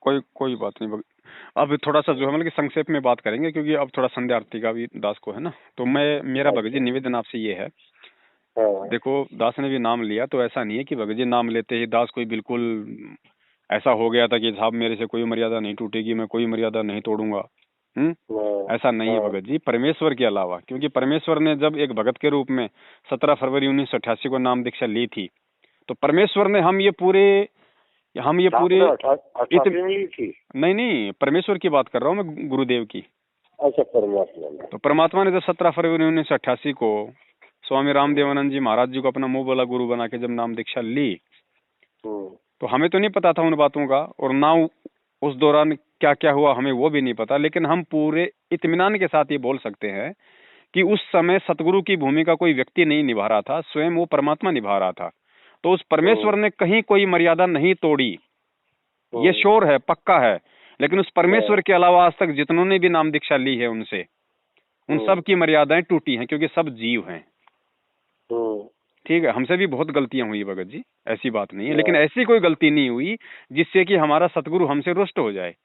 कोई बात नहीं। अब थोड़ा सा जो है मतलब कि संक्षेप में बात करेंगे, क्योंकि अब थोड़ा संध्या आरती का भी दास को है ना, तो मेरा भगत जी निवेदन आपसे ये है। देखो दास ने भी नाम लिया, तो ऐसा नहीं है कि भगत जी नाम लेते ही दास कोई बिल्कुल ऐसा हो गया था कि साहब मेरे से कोई मर्यादा नहीं टूटेगी, मैं कोई मर्यादा नहीं तोड़ूंगा। ऐसा नहीं है भगत जी, परमेश्वर के अलावा, क्योंकि परमेश्वर ने जब एक भगत के रूप में 17 फरवरी 1988 को नाम दीक्षा ली थी, तो परमेश्वर ने हम ये पूरे नहीं परमेश्वर की बात कर रहा हूँ मैं, गुरुदेव की। अच्छा परमात्मा। तो परमात्मा ने जब 17 फरवरी 1988 को स्वामी रामदेवानंद जी महाराज जी को अपना मुंह बोला गुरु बना के जब नाम दीक्षा ली, तो हमें तो नहीं पता था उन बातों का, और ना उस दौरान क्या क्या हुआ हमें वो भी नहीं पता, लेकिन हम पूरे इत्मीनान के साथ ये बोल सकते हैं कि उस समय सतगुरु की भूमिका कोई व्यक्ति नहीं निभा रहा था, स्वयं वो परमात्मा निभा रहा था। तो उस परमेश्वर ने कहीं कोई मर्यादा नहीं तोड़ी, ये श्योर है, पक्का है। लेकिन उस परमेश्वर के अलावा आज तक जितनों ने भी नाम दीक्षा ली है उनसे उन सब की मर्यादाएं टूटी हैं, क्योंकि सब जीव हैं। ठीक है, हमसे भी बहुत गलतियां हुई भगत जी, ऐसी बात नहीं है, लेकिन ऐसी कोई गलती नहीं हुई जिससे कि हमारा सतगुरु हमसे रुष्ट हो जाए।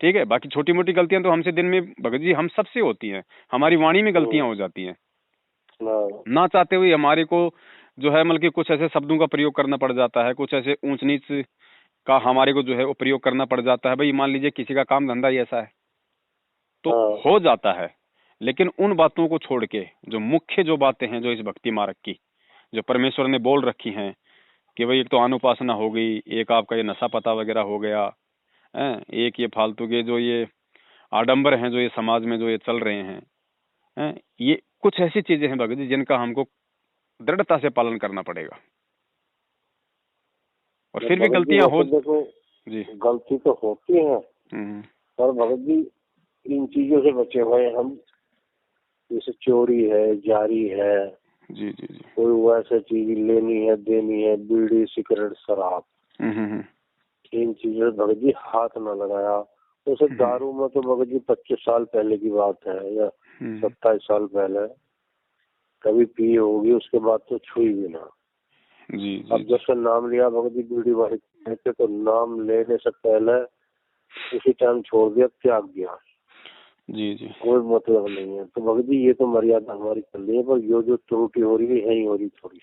ठीक है, बाकी छोटी मोटी गलतियां तो हमसे दिन में भगत जी हम सबसे होती हैं, हमारी वाणी में गलतियां हो जाती हैं, ना चाहते हुए हमारे को जो है मतलब कि कुछ ऐसे शब्दों का प्रयोग करना पड़ जाता है, कुछ ऐसे ऊंच नीच का हमारे को जो है वो प्रयोग करना पड़ जाता है। भाई मान लीजिए किसी का काम धंधा ही ऐसा है तो हो जाता है, लेकिन उन बातों को छोड़ के जो मुख्य जो बातें हैं जो इस भक्ति मार्ग की जो परमेश्वर ने बोल रखी हैं कि भाई एक तो अनुपासना हो गई, एक आपका ये नशा पता वगैरह हो गया, एक ये फालतू के जो ये आडंबर हैं जो ये समाज में जो ये चल रहे हैं, ये कुछ ऐसी चीजें हैं भगत जी जिनका हमको दृढ़ता से पालन करना पड़ेगा। और फिर भी गलतियां हो, देखो जी गलती तो होती है, पर भगत जी इन चीजों से बचे हुए हम, जैसे चोरी है, जारी है, जी जी जी, कोई वैसे चीज लेनी है देनी है, बीड़ी सिगरेट शराब, इन चीजों से भगत जी हाथ न लगाया। जैसे दारू में तो भगत जी 25 साल पहले की बात है या 27 साल पहले कभी पी होगी, उसके बाद तो छुई भी ना। जी, अब जब से नाम लिया भगत जी बीड़ी वाली कहते तो नाम लेने से पहले उसी टाइम छोड़ दिया, त्याग दिया। जी जी, कोई मतलब नहीं है। तो भगत जी ये तो मर्यादा हमारी चल रही है, पर जो त्रुटि हो रही है ही हो रही थोड़ी।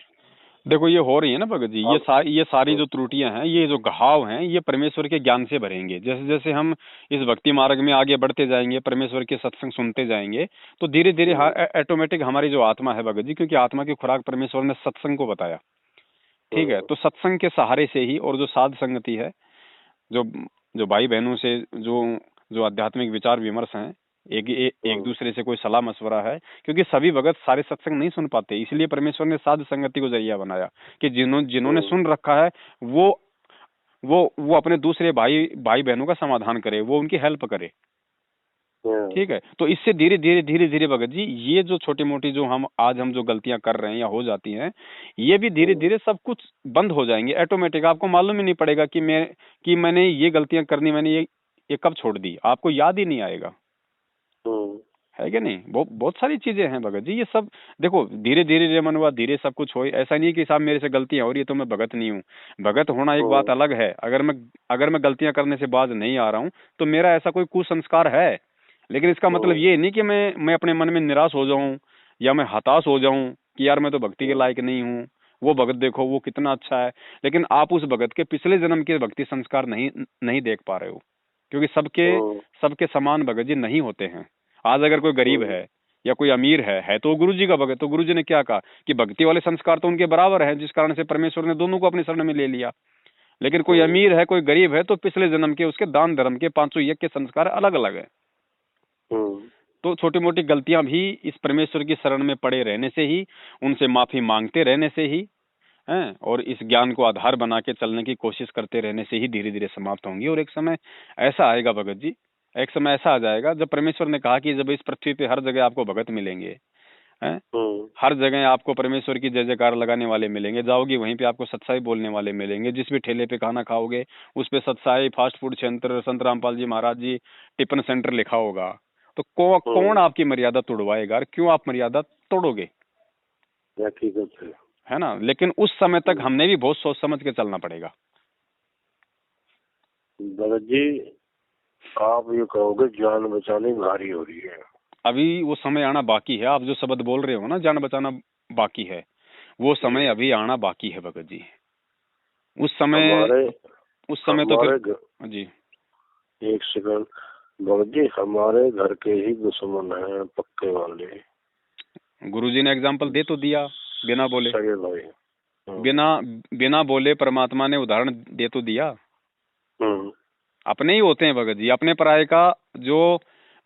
देखो ये हो रही है ना भगत जी, ये सारी जो त्रुटियां हैं, ये जो घाव हैं, ये परमेश्वर के ज्ञान से भरेंगे। जैसे जैसे हम इस भक्ति मार्ग में आगे बढ़ते जाएंगे, परमेश्वर के सत्संग सुनते जाएंगे, तो धीरे धीरे ऑटोमेटिक हमारी जो आत्मा है भगत जी, क्योंकि आत्मा की खुराक परमेश्वर ने सत्संग को बताया। ठीक है, तो सत्संग के सहारे से ही, और जो साध संगति है, जो भाई बहनों से जो आध्यात्मिक विचार विमर्श हैं, एक दूसरे से कोई सलाह मशवरा है, क्योंकि सभी भगत सारे सत्संग नहीं सुन पाते, इसलिए परमेश्वर ने साध संगति को जरिया बनाया कि जिन्होंने सुन रखा है वो अपने दूसरे भाई बहनों का समाधान करे, वो उनकी हेल्प करे। ठीक है। तो इससे धीरे धीरे भगत जी ये जो छोटी मोटी जो हम जो गलतियां कर रहे हैं या हो जाती हैं, ये भी धीरे धीरे सब कुछ बंद हो जाएंगे ऑटोमेटिक। आपको मालूम ही नहीं पड़ेगा कि मैंने ये गलतियां करनी, मैंने ये कब छोड़ दी, आपको याद ही नहीं आएगा। है कि नहीं? बहुत सारी चीजें हैं भगत जी, ये सब देखो धीरे धीरे रेमन हुआ, धीरे सब कुछ हो। ऐसा नहीं है कि साहब मेरे से गलतियां हो रही है तो मैं भगत नहीं हूँ। भगत होना एक बात अलग है। अगर मैं गलतियां करने से बाज नहीं आ रहा हूँ तो मेरा ऐसा कोई कुसंस्कार है, लेकिन इसका मतलब ये नहीं कि मैं अपने मन में निराश हो जाऊं या मैं हताश हो जाऊं कि यार मैं तो भक्ति के लायक नहीं हूँ, वो भगत देखो वो कितना अच्छा है। लेकिन आप उस भगत के पिछले जन्म के भक्ति संस्कार नहीं देख पा रहे हो, क्योंकि सबके समान भगत जी नहीं होते हैं। आज अगर कोई गरीब है या कोई अमीर है तो गुरु जी का भगत, तो गुरु जी ने क्या कहा कि भक्ति वाले संस्कार तो उनके बराबर हैं, जिस कारण से परमेश्वर ने दोनों को अपने शरण में ले लिया। लेकिन कोई अमीर है कोई गरीब है तो पिछले जन्म के उसके दान धर्म के 500 यज्ञ के संस्कार अलग अलग है। तो छोटी मोटी गलतियां भी इस परमेश्वर की शरण में पड़े रहने से ही, उनसे माफी मांगते रहने से ही हैं, और इस ज्ञान को आधार बना के चलने की कोशिश करते रहने से ही धीरे धीरे समाप्त होंगी। और एक समय ऐसा आएगा भगत जी, एक समय ऐसा आ जाएगा जब परमेश्वर ने कहा कि जब इस पृथ्वी पे हर जगह आपको भगत मिलेंगे, हैं, हर जगह आपको परमेश्वर की जय जयकार लगाने वाले मिलेंगे, जाओगी वहीं पे आपको सत्साई बोलने वाले मिलेंगे, जिस भी ठेले पे खाना खाओगे उस पे सत्साई फास्ट फूड सेंटर संत रामपाल जी महाराज जी टिफिन सेंटर लिखा होगा। तो कौन आपकी मर्यादा तोड़वाएगा? क्यों आप मर्यादा तोड़ोगे? है ना? लेकिन उस समय तक हमने भी बहुत सोच समझ के चलना पड़ेगा। भगत जी आप ये कहोगे जान बचानी भारी हो रही है, अभी वो समय आना बाकी है। आप जो शब्द बोल रहे हो ना, जान बचाना बाकी है, वो समय अभी आना बाकी है भगत जी। उस समय तो फिर जी एक सेकंड भगत जी, हमारे घर के ही दुश्मन हैं पक्के वाले। गुरुजी ने एग्जाम्पल दे तो दिया बिना बोले, भाई बिना बोले परमात्मा ने उदाहरण दे तो दिया। अपने ही होते हैं भगत जी। अपने पराये का जो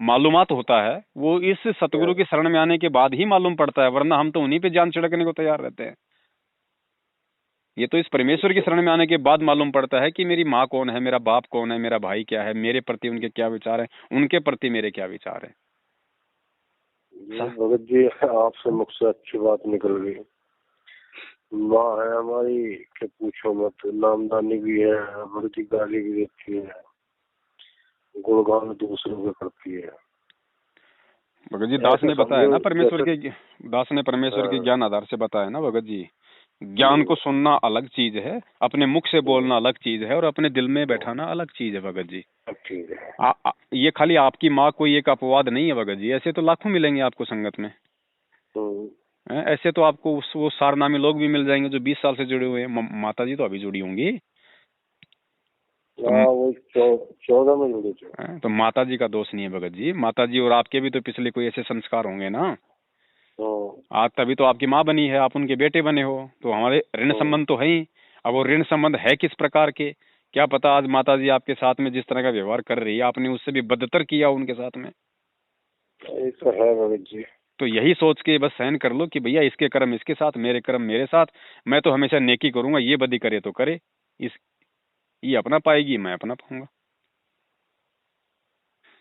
मालूमात होता है वो इस सतगुरु की शरण में आने के बाद ही मालूम पड़ता है, वरना हम तो उन्हीं पे जान छिड़कने को तैयार रहते हैं। ये तो इस परमेश्वर की शरण में आने के बाद मालूम पड़ता है कि मेरी माँ कौन है, मेरा बाप कौन है, मेरा भाई क्या है, मेरे प्रति उनके क्या विचार हैं, उनके प्रति मेरे क्या विचार हैं। भगत जी आपसे मुख से अच्छी बात निकल गई। माँ है हमारी कि पूछो मत, नामदानी भी है, भगत जी गाली भी देती है, गुणगान दूसरों के करती है। भगत जी दास ने बताया ना दास ने परमेश्वर के ज्ञान आधार से बताया ना भगत जी, ज्ञान को सुनना अलग चीज है, अपने मुख से बोलना अलग चीज है, और अपने दिल में बैठाना अलग चीज है भगत जी। ये खाली आपकी माँ कोई एक अपवाद नहीं है भगत जी, ऐसे तो लाखों मिलेंगे आपको संगत में। ऐसे तो आपको वो सारनामी लोग भी मिल जाएंगे जो 20 साल से जुड़े हुए हैं। माता जी तो अभी जुड़ी होंगी, वो 14 में जुड़ी थी। तो माता जी का दोष नहीं है भगत जी। माता जी और आपके भी तो पिछले कोई ऐसे संस्कार होंगे ना, आज तभी तो आपकी माँ बनी है, आप उनके बेटे बने हो, तो हमारे ऋण संबंध तो है ही। अब वो ऋण संबंध है किस प्रकार के, क्या पता आज माता जी आपके साथ में जिस तरह का व्यवहार कर रही है आपने उससे भी बदतर किया उनके साथ में। ऐसा है भगत जी। तो यही सोच के बस सहन कर लो कि भैया इसके कर्म इसके साथ, मेरे कर्म मेरे साथ, मैं तो हमेशा नेकी करूंगा, ये बदी करे तो करे, ये अपना पाएगी मैं अपना पाऊंगा।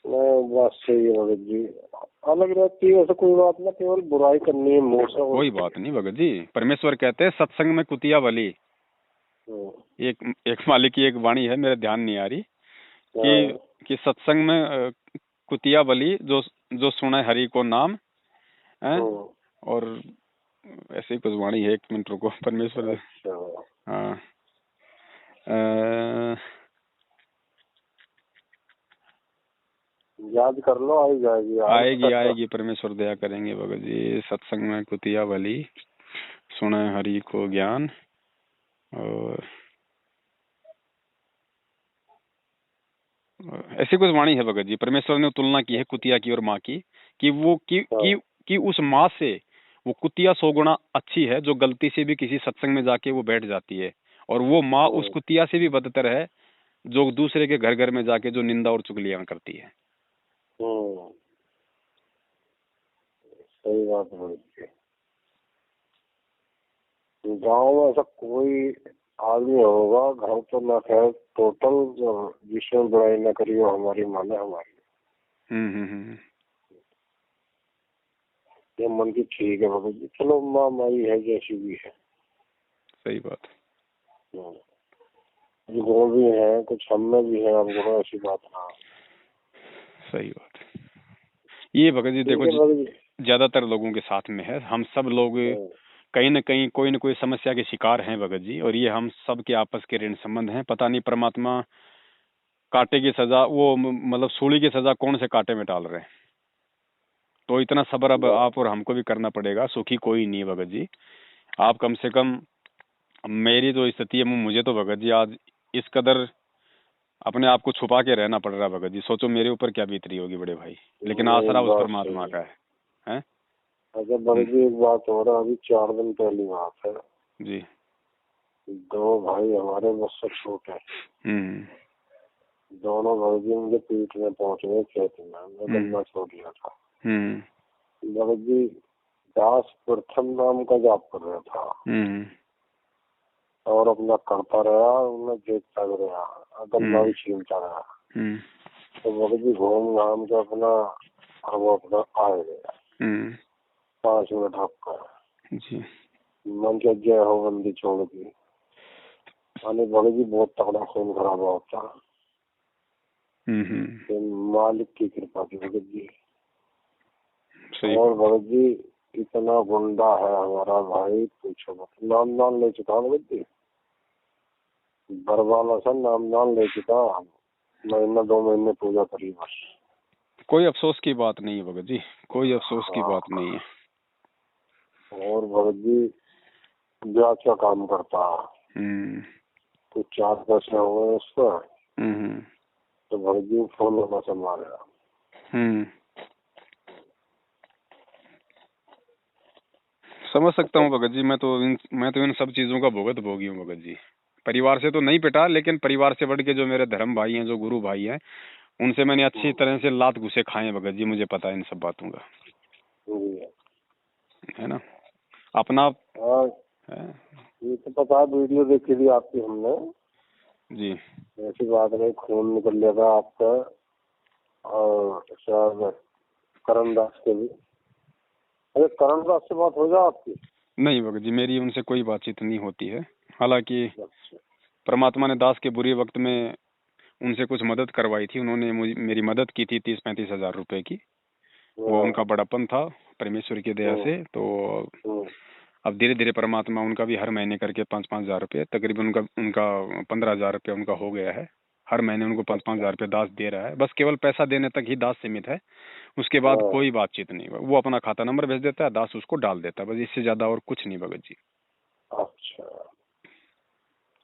बात सही है भगत जी, अलग रहती है, कोई बात ना, केवल बुराई करनी है मुंह से। कोई बात नहीं भगत जी, परमेश्वर कहते हैं सत्संग में कुतिया बली। एक मालिक की एक वाणी है, मेरे ध्यान नहीं आ रही, कि सत्संग में कुतिया बली जो सुने हरि को नाम है, और ऐसे ही कुछ वाणी है, 1 मिनट रुको, परमेश्वर। हाँ याद कर लो, आएगी परमेश्वर दया करेंगे भगत जी। सत्संग में कुतिया बली सुने हरि को ज्ञान, और ऐसी कुछ वाणी है भगत जी। परमेश्वर ने तुलना की है कुतिया की और माँ की, कि वो कि उस माँ से वो कुतिया 100 गुना अच्छी है जो गलती से भी किसी सत्संग में जाके वो बैठ जाती है, और वो माँ उस कुतिया से भी बदतर है जो दूसरे के घर घर में जाके जो निंदा और चुगलियां करती है। सही बात है। गाँव में ऐसा कोई आदमी होगा, घर तो ना खैर, टोटल जिसमें बुराई न करी हो हमारी माँ ने हमारी। हम्म। ये मन की ठीक है भगत जी, चलो माँ माई है जैसी भी है। सही बात। कुछ गुण भी है, कुछ हम में भी है, अब गुण ऐसी बात ना। सही बात। ये भगत जी ठीक देखो है भगत जी। ज्यादातर लोगों के साथ में है, हम सब लोग कहीं न कहीं कोई न कोई समस्या के शिकार हैं भगत जी, और ये हम सब के आपस के ऋण संबंध हैं। पता नहीं परमात्मा कांटे की सजा, वो मतलब सूली की सजा कौन से कांटे में डाल रहे हैं। तो इतना सब्र अब आप और हमको भी करना पड़ेगा। सुखी कोई नहीं है भगत जी। आप कम से कम, मेरी जो स्थिति है मुझे तो भगत जी आज इस कदर अपने आप को छुपा के रहना पड़ रहा है भगत जी। सोचो मेरे ऊपर क्या बीत रही होगी बड़े भाई, लेकिन आसरा उस परमात्मा का है। अच्छा भगत जी, एक बात हो रहा, अभी 4 दिन पहली बात है जी। 2 भाई हमारे मुझसे छोटे, दोनों भगत जी मुझे पीठ में पहुंच गए खेत में, मैं गन्ना छोड़ दिया था। भगत जी दास प्रथम नाम का जाप कर रहा था और अपना करता रहा, उन्हें देखता भी रहा, गन्ना भी छीलता रहा। तो भगत जी घूम घाम के अपना वो अपना आ गया 5 मिनट हक जी। मन के जय हो बंदी छोड़ दी। माने भगत जी बहुत तगड़ा खून खराब होता। मालिक की कृपा थी भगत जी। और भगत जी इतना गुंडा है हमारा भाई, पूछो मत। नाम ले चुका भगत जी, बरवाला सा नाम ले चुका। महीना 2 महीने पूजा करी बस। कोई अफसोस की बात नहीं है भगत जी, कोई अफसोस की बात नहीं है। और भगत जी ब्याज का काम करता कुछ 4 पैसे हो गए उस पर, तो भगत जी फोन लेना संभाला। समझ सकता हूँ भगत जी। मैं तो इन सब चीजों का भुगत भोगी हूँ भगत जी। परिवार से तो नहीं पिटा, लेकिन परिवार से बढ़ के जो मेरे धर्म भाई हैं, जो गुरु भाई हैं, उनसे मैंने अच्छी तरह से लात घुसे खाए हैं भगत जी। मुझे पता है इन सब बातों का, है ना। अपना ये तो पता, वीडियो देखी थी आपकी हमने जी। ऐसी बात नहीं, खून निकल लिया था आपका और शायद करण दास के भी। अरे करण दास से बात हो जाए आपकी? नहीं भगत जी, मेरी उनसे कोई बातचीत नहीं होती है। हालांकि परमात्मा ने दास के बुरे वक्त में उनसे कुछ मदद करवाई थी। उन्होंने मेरी मदद की थी 30-35 हजार रुपए की। वो उनका बड़ापन था परमेश्वर की दया से। तो अब धीरे धीरे परमात्मा उनका भी हर महीने करके 5-5 हजार रुपये, तकरीबन उनका 15 हजार रुपये उनका हो गया है। हर महीने उनको 5-5 हजार रुपये दास दे रहा है। बस केवल पैसा देने तक ही दास सीमित है, उसके बाद कोई बातचीत नहीं। वो अपना खाता नंबर भेज देता है, दास उसको डाल देता है, बस इससे ज्यादा और कुछ नहीं भगत जी। अच्छा।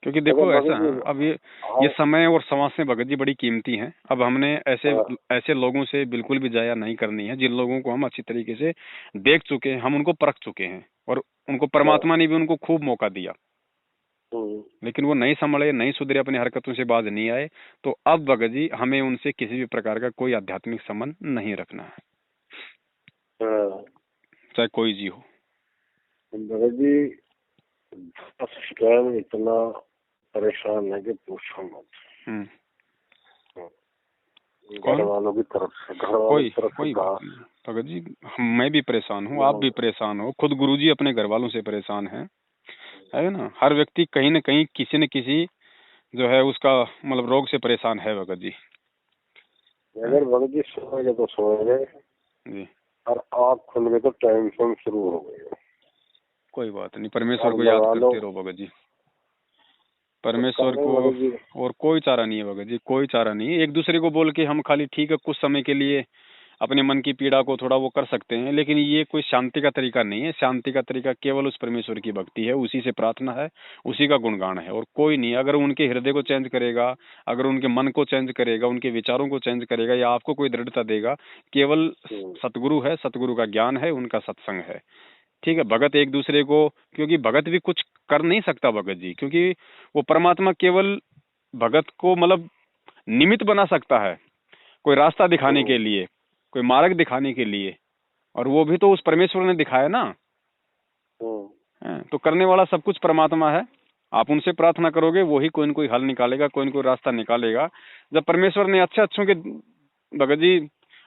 क्योंकि देखो ऐसा है, अब ये समय और समासें भगत जी बड़ी कीमती हैं। अब हमने ऐसे लोगों से बिल्कुल भी जाया नहीं करनी है, जिन लोगों को हम अच्छी तरीके से देख चुके हैं, हम उनको परख चुके हैं, और उनको परमात्मा ने भी उनको खूब मौका दिया, लेकिन वो नहीं संभले, नहीं सुधरे, अपनी हरकतों से बाज नहीं आए। तो अब भगत जी हमें उनसे किसी भी प्रकार का कोई आध्यात्मिक संबंध नहीं रखना है, चाहे कोई जी हो। भगत जी स्वयं इतना परेशान है कि पूछो मत। घर वालों की तरफ से, कोई भगत जी मैं भी परेशान हूँ, आप भी परेशान हो, खुद गुरुजी अपने घर वालों से परेशान है ना। हर व्यक्ति कहीं न कहीं किसी न किसी जो है उसका मतलब रोग से परेशान है भगत जी। अगर भगत जी सोएंगे तो सोएंगे जी, और आँख खुल गए तो टेंशन शुरू हो गई। कोई बात नहीं, परमेश्वर को याद करते रहो भगत जी, परमेश्वर को, और कोई चारा नहीं है भगत जी, कोई चारा नहीं है। एक दूसरे को बोल के हम खाली ठीक है कुछ समय के लिए अपने मन की पीड़ा को थोड़ा वो कर सकते हैं, लेकिन ये कोई शांति का तरीका नहीं है। शांति का तरीका केवल उस परमेश्वर की भक्ति है, उसी से प्रार्थना है, उसी का गुणगान है, और कोई नहीं। अगर उनके हृदय को चेंज करेगा, अगर उनके मन को चेंज करेगा, उनके विचारों को चेंज करेगा, या आपको कोई दृढ़ता देगा, केवल सतगुरु है, सतगुरु का ज्ञान है, उनका सत्संग है। ठीक है, भगत एक दूसरे को, क्योंकि भगत भी कुछ कर नहीं सकता भगत जी, क्योंकि वो परमात्मा केवल भगत को मतलब निमित्त बना सकता है, कोई रास्ता दिखाने के लिए, कोई मार्ग दिखाने के लिए, और वो भी तो उस परमेश्वर ने दिखाया ना। तो करने वाला सब कुछ परमात्मा है। आप उनसे प्रार्थना करोगे, वही कोई न कोई हल निकालेगा, कोई न कोई रास्ता निकालेगा। जब परमेश्वर ने अच्छे अच्छों के भगत जी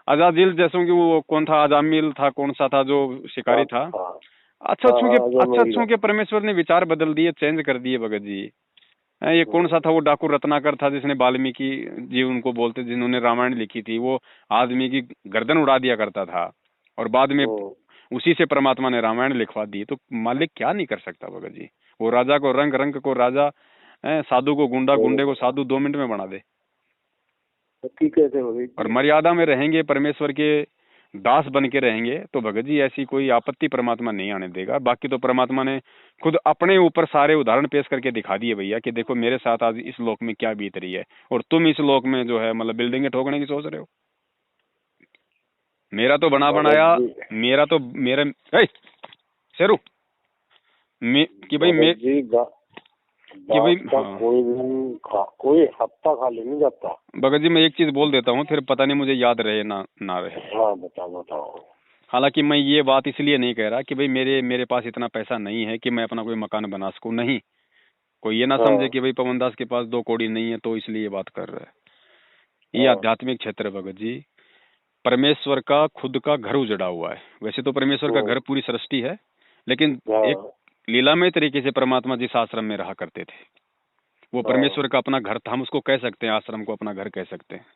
अजाजिल जैसों की वो कौन था, अजामिल था, कौन सा था जो शिकारी था। हाँ अच्छा हाँ अच्छों के, हाँ, जो अच्छा अच्छों के परमेश्वर ने विचार बदल दिए, चेंज कर दिए भगत जी। ये कौन सा था वो डाकू रत्नाकर था जिसने वाल्मीकि जी उनको बोलते, जिन्होंने रामायण लिखी थी, वो आदमी की गर्दन उड़ा दिया करता था और बाद में उसी से परमात्मा ने रामायण लिखवा दी। तो मालिक क्या नहीं कर सकता भगत जी। वो राजा को रंग, रंग को राजा, साधु को गुंडा, गुंडे को साधु 2 मिनट में बना दे। ठीक है भगत और जी। मर्यादा में रहेंगे, परमेश्वर के दास बन के रहेंगे तो भगत जी ऐसी कोई आपत्ति परमात्मा नहीं आने देगा। बाकी तो परमात्मा ने खुद अपने ऊपर सारे उदाहरण पेश करके दिखा दिए भैया कि देखो मेरे साथ आज इस लोक में क्या बीत रही है, और तुम इस लोक में जो है मतलब बिल्डिंगें ठोकने की सोच रहे हो। मेरा तो बना भगत बनाया, जी, मेरा तो मेरे शेरू कि भाई भगत जी कि भाई बात का हाँ कोई दिन कोई हफ्ता खाली नहीं जाता। भगत जी, मैं एक चीज बोल देता हूँ, फिर पता नहीं मुझे याद रहे ना ना रहे। हाँ बताओ बताओ। हालांकि मैं ये बात इसलिए नहीं कह रहा कि भाई मेरे मेरे पास इतना पैसा नहीं है कि मैं अपना कोई मकान बना सकूं, नहीं। कोई ये ना समझे हाँ कि भाई पवन दास के पास 2 कौड़ी नहीं है तो इसलिए ये बात कर रहा है। ये हाँ आध्यात्मिक क्षेत्र है भगत जी। परमेश्वर का खुद का घर उजड़ा हुआ है। वैसे तो परमेश्वर का घर पूरी सृष्टि है, लेकिन एक हाँ लीलामय तरीके से परमात्मा जिस आश्रम में रहा करते थे, वो हाँ परमेश्वर का अपना घर था। हम उसको कह सकते हैं, आश्रम को अपना घर कह सकते हैं।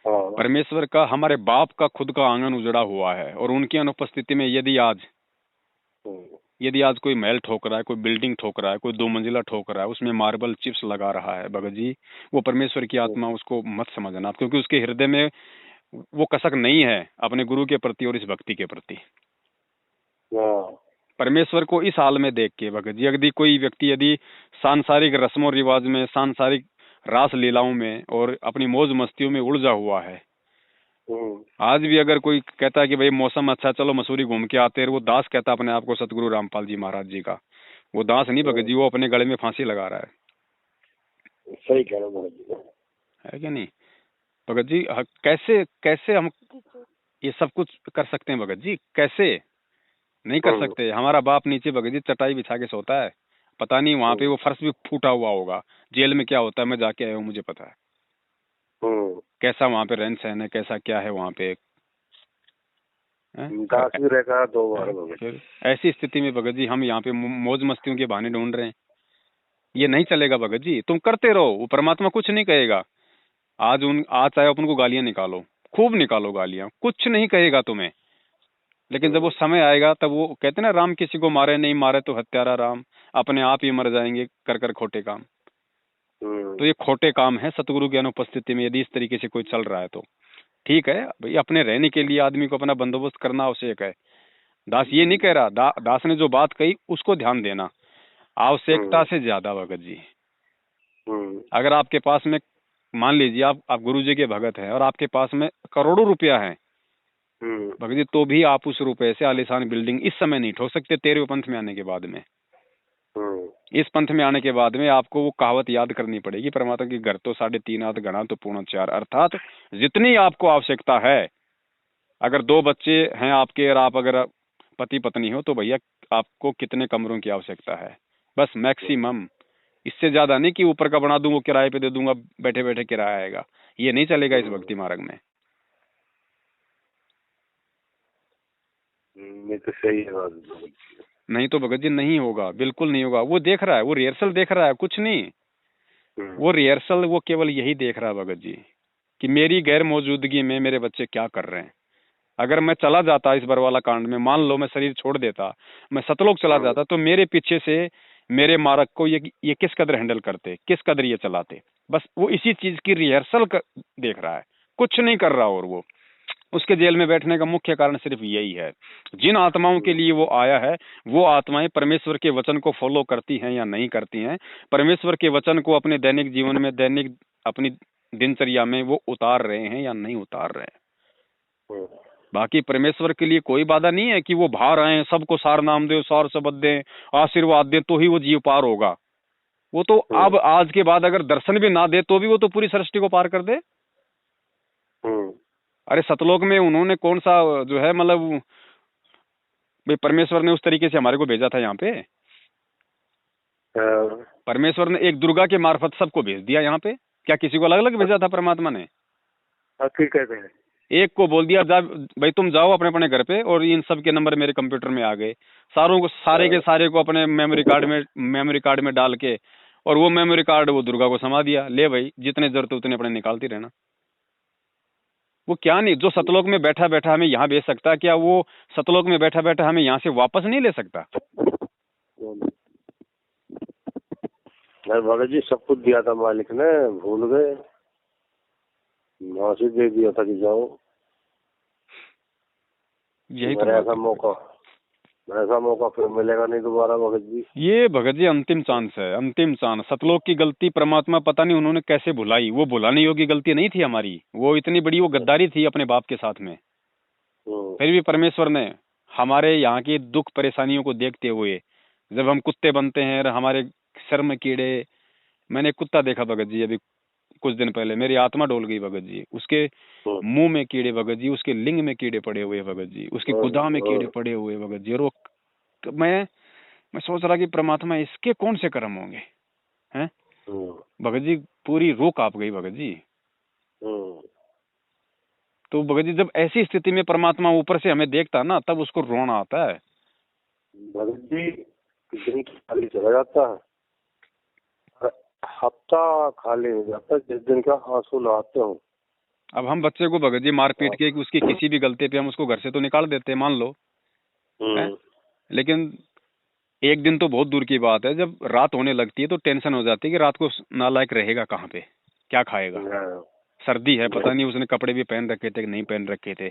हाँ परमेश्वर का, हमारे बाप का खुद का आंगन उजड़ा हुआ है, और उनकी अनुपस्थिति में यदि आज कोई महल ठोक रहा है, कोई बिल्डिंग ठोक रहा है, कोई 2 मंजिला ठोक रहा है, उसमें मार्बल चिप्स लगा रहा है भगत जी, वो परमेश्वर की आत्मा, उसको मत समझना आप, क्योंकि उसके हृदय में वो कसक नहीं है अपने गुरु के प्रति और इस भक्ति के प्रति। हाँ परमेश्वर को इस हाल में देख के भगत जी, यदि कोई व्यक्ति यदि सांसारिक रस्मों रिवाज में, सांसारिक रास लीलाओं में और अपनी मौज मस्तियों में उलझा हुआ है, आज भी अगर कोई कहता है कि भाई मौसम अच्छा, चलो मसूरी घूम के आते हैं, वो दास कहता है अपने आप को सतगुरु रामपाल जी महाराज जी का, वो दास नहीं भगत जी, वो अपने गले में फांसी लगा रहा सही कह रहे हो भगत जी। है कि नहीं भगत जी। कैसे कैसे हम ये सब कुछ कर सकते हैं भगत जी, कैसे नहीं कर सकते। हमारा बाप नीचे भगत जी चटाई बिछा के सोता है, पता नहीं वहां पे वो फर्श भी फूटा हुआ होगा। जेल में क्या होता है मैं जाके आया हूँ, मुझे पता है कैसा वहां पे रहन सहन है, कैसा क्या है वहां पे। दास भी रहता है 2 बार हैं? भगत जी। फिर ऐसी स्थिति में भगत जी हम यहाँ पे मौज मस्तियों के बहाने ढूंढ रहे हैं, ये नहीं चलेगा भगत जी। तुम करते रहो, वो परमात्मा कुछ नहीं कहेगा। आज चाहे अपन को गालियां निकालो, खूब निकालो गालियां, कुछ नहीं कहेगा तुम्हें। लेकिन जब वो समय आएगा तब वो कहते ना, राम किसी को मारे नहीं, मारे तो हत्यारा राम, अपने आप ही मर जाएंगे कर कर खोटे काम। तो ये खोटे काम है सतगुरु की अनुपस्थिति में यदि इस तरीके से कोई चल रहा है तो। ठीक है भाई, अपने रहने के लिए आदमी को अपना बंदोबस्त करना आवश्यक है। दास ये नहीं कह रहा, दास ने जो बात कही उसको ध्यान देना, आवश्यकता से ज्यादा भगत जी। अगर आपके पास में, मान लीजिए आप गुरु जी के भगत हैं और आपके पास में करोड़ों रुपया है भगत जी, तो भी आप उस रुपए से आलीशान बिल्डिंग इस समय नहीं ठोक सकते। 13वें पंथ में आने के बाद में, इस पंथ में आने के बाद में आपको वो कहावत याद करनी पड़ेगी, परमात्मा की घर तो 3.5 हाथ गणा तो पूर्ण 4, अर्थात जितनी आपको आवश्यकता है। अगर 2 बच्चे हैं आपके और आप अगर पति पत्नी हो तो भैया आपको कितने कमरों की आवश्यकता है, बस मैक्सिमम। इससे ज्यादा नहीं कि ऊपर का बना दूं वो किराए पे दे दूंगा, बैठे बैठे किराया आएगा। ये नहीं चलेगा इस भक्ति मार्ग में। ये तो सही है बात भगत जी। नहीं तो भगत जी नहीं होगा, बिल्कुल नहीं होगा। वो देख रहा है, वो रिहर्सल देख रहा है, कुछ नहीं। वो रिहर्सल, वो केवल यही देख रहा है भगत जी कि मेरी गैर मौजूदगी में मेरे बच्चे क्या कर रहे हैं। अगर मैं चला जाता इस बरवाला कांड में, मान लो मैं शरीर छोड़ देता, मैं सतलोक चला जाता, तो मेरे पीछे से मेरे मारक को ये किस कदर हैंडल करते, किस कदर ये चलाते। बस वो इसी चीज की रिहर्सल देख रहा है, कुछ नहीं कर रहा। और वो उसके जेल में बैठने का मुख्य कारण सिर्फ यही है। जिन आत्माओं के लिए वो आया है, वो आत्माएं परमेश्वर के वचन को फॉलो करती हैं या नहीं करती हैं, परमेश्वर के वचन को अपने दैनिक जीवन में, दैनिक अपनी दिनचर्या में वो उतार रहे हैं या नहीं उतार रहे हैं। बाकी परमेश्वर के लिए कोई बाधा नहीं है कि वो बाहर आए, सबको सार नाम दे, सार शब्द दे, आशीर्वाद दे, तो ही वो जीव पार होगा। वो तो अब आज के बाद अगर दर्शन भी ना दे तो भी वो तो पूरी सृष्टि को पार कर दे। अरे सतलोक में उन्होंने कौन सा जो है मतलब, भाई परमेश्वर ने उस तरीके से हमारे को भेजा था यहाँ पे। परमेश्वर ने एक दुर्गा के मार्फत सबको भेज दिया यहाँ पे, क्या किसी को अलग अलग भेजा था परमात्मा ने? हकीकत है। एक को बोल दिया जा भाई तुम जाओ अपने अपने घर पे, और इन सब के नंबर मेरे कंप्यूटर में आ गए, सारों को, सारे के सारे को अपने मेमोरी कार्ड में डाल के, और वो मेमोरी कार्ड वो दुर्गा को समा दिया, ले भाई जितने जरूरत है उतने अपने निकालती रहना। वो क्या नहीं, जो सतलोक में बैठा बैठा हमें यहाँ भेज सकता है, क्या वो सतलोक में बैठा बैठा हमें यहाँ से वापस नहीं ले सकता? अरे भगत जी सब कुछ दिया था मालिक ने, भूल गए, मासी दे दिया था कि जाओ। यही तो ऐसा मौका फिर मिलेगा नहीं दोबारा भगत जी। ये भगत जी अंतिम चांस है, अंतिम चांस। सतलोक की गलती परमात्मा पता नहीं उन्होंने कैसे भुलाई, वो भुलाने योग्य गलती नहीं थी हमारी, वो इतनी बड़ी वो गद्दारी थी अपने बाप के साथ में। फिर भी परमेश्वर ने हमारे यहाँ की दुख परेशानियों को देखते हुए, जब हम कुत्ते बनते हैं और हमारे सर में कीड़े, मैंने एक कुत्ता देखा भगत जी अभी कुछ दिन पहले, मेरी आत्मा डोल गई भगत जी। उसके मुंह में कीड़े भगत जी, उसके लिंग में कीड़े पड़े हुए भगत जी, उसकी कुदा में कीड़े पड़े हुए भगत जी। और मैं सोच रहा कि परमात्मा इसके कौन से कर्म होंगे हैं भगत जी। पूरी रूह कांप गई भगत जी। तो भगत जी जब ऐसी स्थिति में परमात्मा ऊपर से हमें देखता ना, तब उसको रोना आता है भगत जी। दिन खाली चला जाता है, हफ्ता खाली हो जाता है जिस दिन का आंसू लाते हो। अब हम बच्चे को भगत जी मार पीट के उसकी किसी भी गलती पे हम उसको घर से तो निकाल देते हैं, मान लो है? लेकिन एक दिन तो बहुत दूर की बात है, जब रात होने लगती है तो टेंशन हो जाती है कि रात को नालायक रहेगा कहाँ पे, क्या खाएगा, सर्दी है, पता नहीं उसने कपड़े भी पहन रखे थे कि नहीं पहन रखे थे।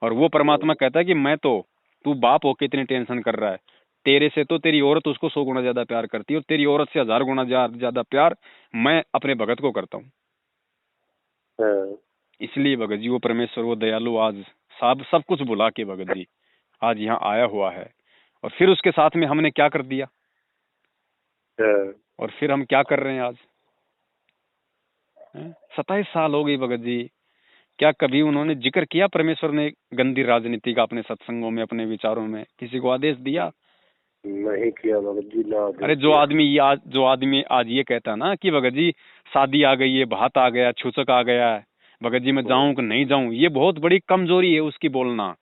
और वो परमात्मा कहता है कि मैं तो, तू बाप होके इतनी टेंशन कर रहा है, तेरे से तो तेरी औरत उसको 100 गुना ज्यादा प्यार करती है, और तेरी औरत से 1000 गुना ज्यादा प्यार मैं अपने भगत को करता हूँ। इसलिए भगत जी वो परमेश्वर, वो दयालु आज सब कुछ भुला के भगत जी आज यहाँ आया हुआ है। और फिर उसके साथ में हमने क्या कर दिया, और फिर हम क्या कर रहे हैं आज? 27 साल हो गई भगत जी, क्या कभी उन्होंने जिक्र किया परमेश्वर ने गंदी राजनीति का अपने सत्संगों में, अपने विचारों में किसी को आदेश दिया? नहीं किया भगत जी ना। अरे जो आदमी आज ये कहता ना कि भगत जी शादी आ गई है, भात आ गया, छूचक आ गया है, भगत जी मैं जाऊं कि नहीं जाऊं, ये बहुत बड़ी कमजोरी है उसकी बोलना।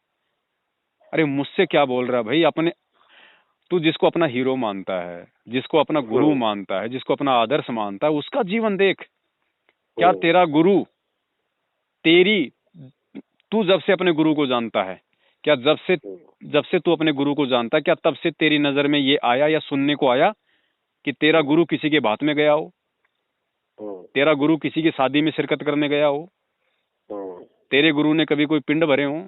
अरे मुझसे क्या बोल रहा है भाई? अपने तू जिसको अपना हीरो मानता है, जिसको अपना गुरु मानता है, जिसको अपना आदर्श मानता है, उसका जीवन देख। क्या तेरा गुरु तू जब से अपने गुरु को जानता है, क्या जब से तू अपने गुरु को जानता है, क्या तब से तेरी नजर में ये आया या सुनने को आया कि तेरा गुरु किसी के बात में गया हो, तेरा गुरु किसी की शादी में शिरकत करने गया हो, तेरे गुरु ने कभी कोई पिंड भरे हो?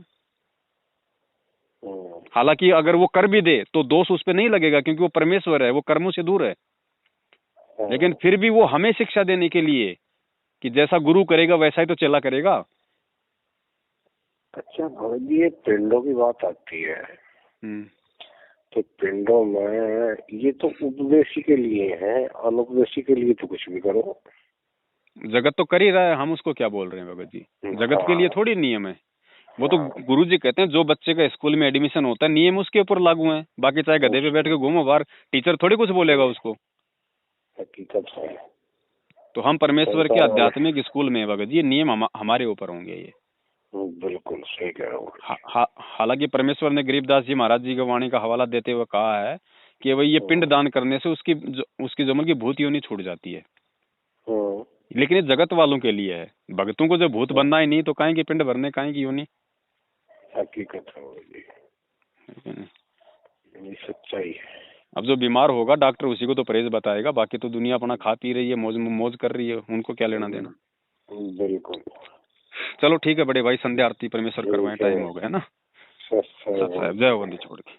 हालांकि अगर वो कर भी दे तो दोष उस पर नहीं लगेगा, क्योंकि वो परमेश्वर है, वो कर्मों से दूर है। लेकिन फिर भी वो हमें शिक्षा देने के लिए कि जैसा गुरु करेगा वैसा ही तो चेला करेगा। अच्छा भगत जी, ये पिंडों की बात आती है, तो पिंडों में ये तो उपदेशी के लिए है, अनुपदेशी के लिए तो कुछ भी करो। जगत तो कर ही रहा है, हम उसको क्या बोल रहे हैं भगत जी? जगत के लिए थोड़ी नियम है, वो तो गुरु जी कहते हैं जो बच्चे का स्कूल में एडमिशन होता है नियम उसके ऊपर लागू है, बाकी चाहे गधे पे बैठ के घूमो बाहर, टीचर थोड़ी कुछ बोलेगा उसको। हकीकत है। तो हम परमेश्वर के आध्यात्मिक स्कूल में भगत जी, ये नियम हमारे ऊपर होंगे। ये बिल्कुल सही कह रहा हूँ। हालांकि परमेश्वर ने गरीबदास जी महाराज जी की वाणी का हवाला देते हुए कहा है कि भाई ये पिंड दान करने से उसकी जो मन की भूत योनि छूट जाती है। लेकिन ये जगत वालों के लिए है, भगतों को जब भूत बनना ही नहीं तो काहे की पिंड भरने, काहे की योनि। हकीकत है ये सच्चाई है। अब जो बीमार होगा डॉक्टर उसी को तो परहेज बताएगा, बाकी तो दुनिया अपना खा पी रही है, मौज कर रही है, उनको क्या लेना देना। बिल्कुल। चलो ठीक है बड़े भाई, संध्या आरती परमेश्वर करवाएं, टाइम हो गया है ना। जय हो बंदी छोड़ के।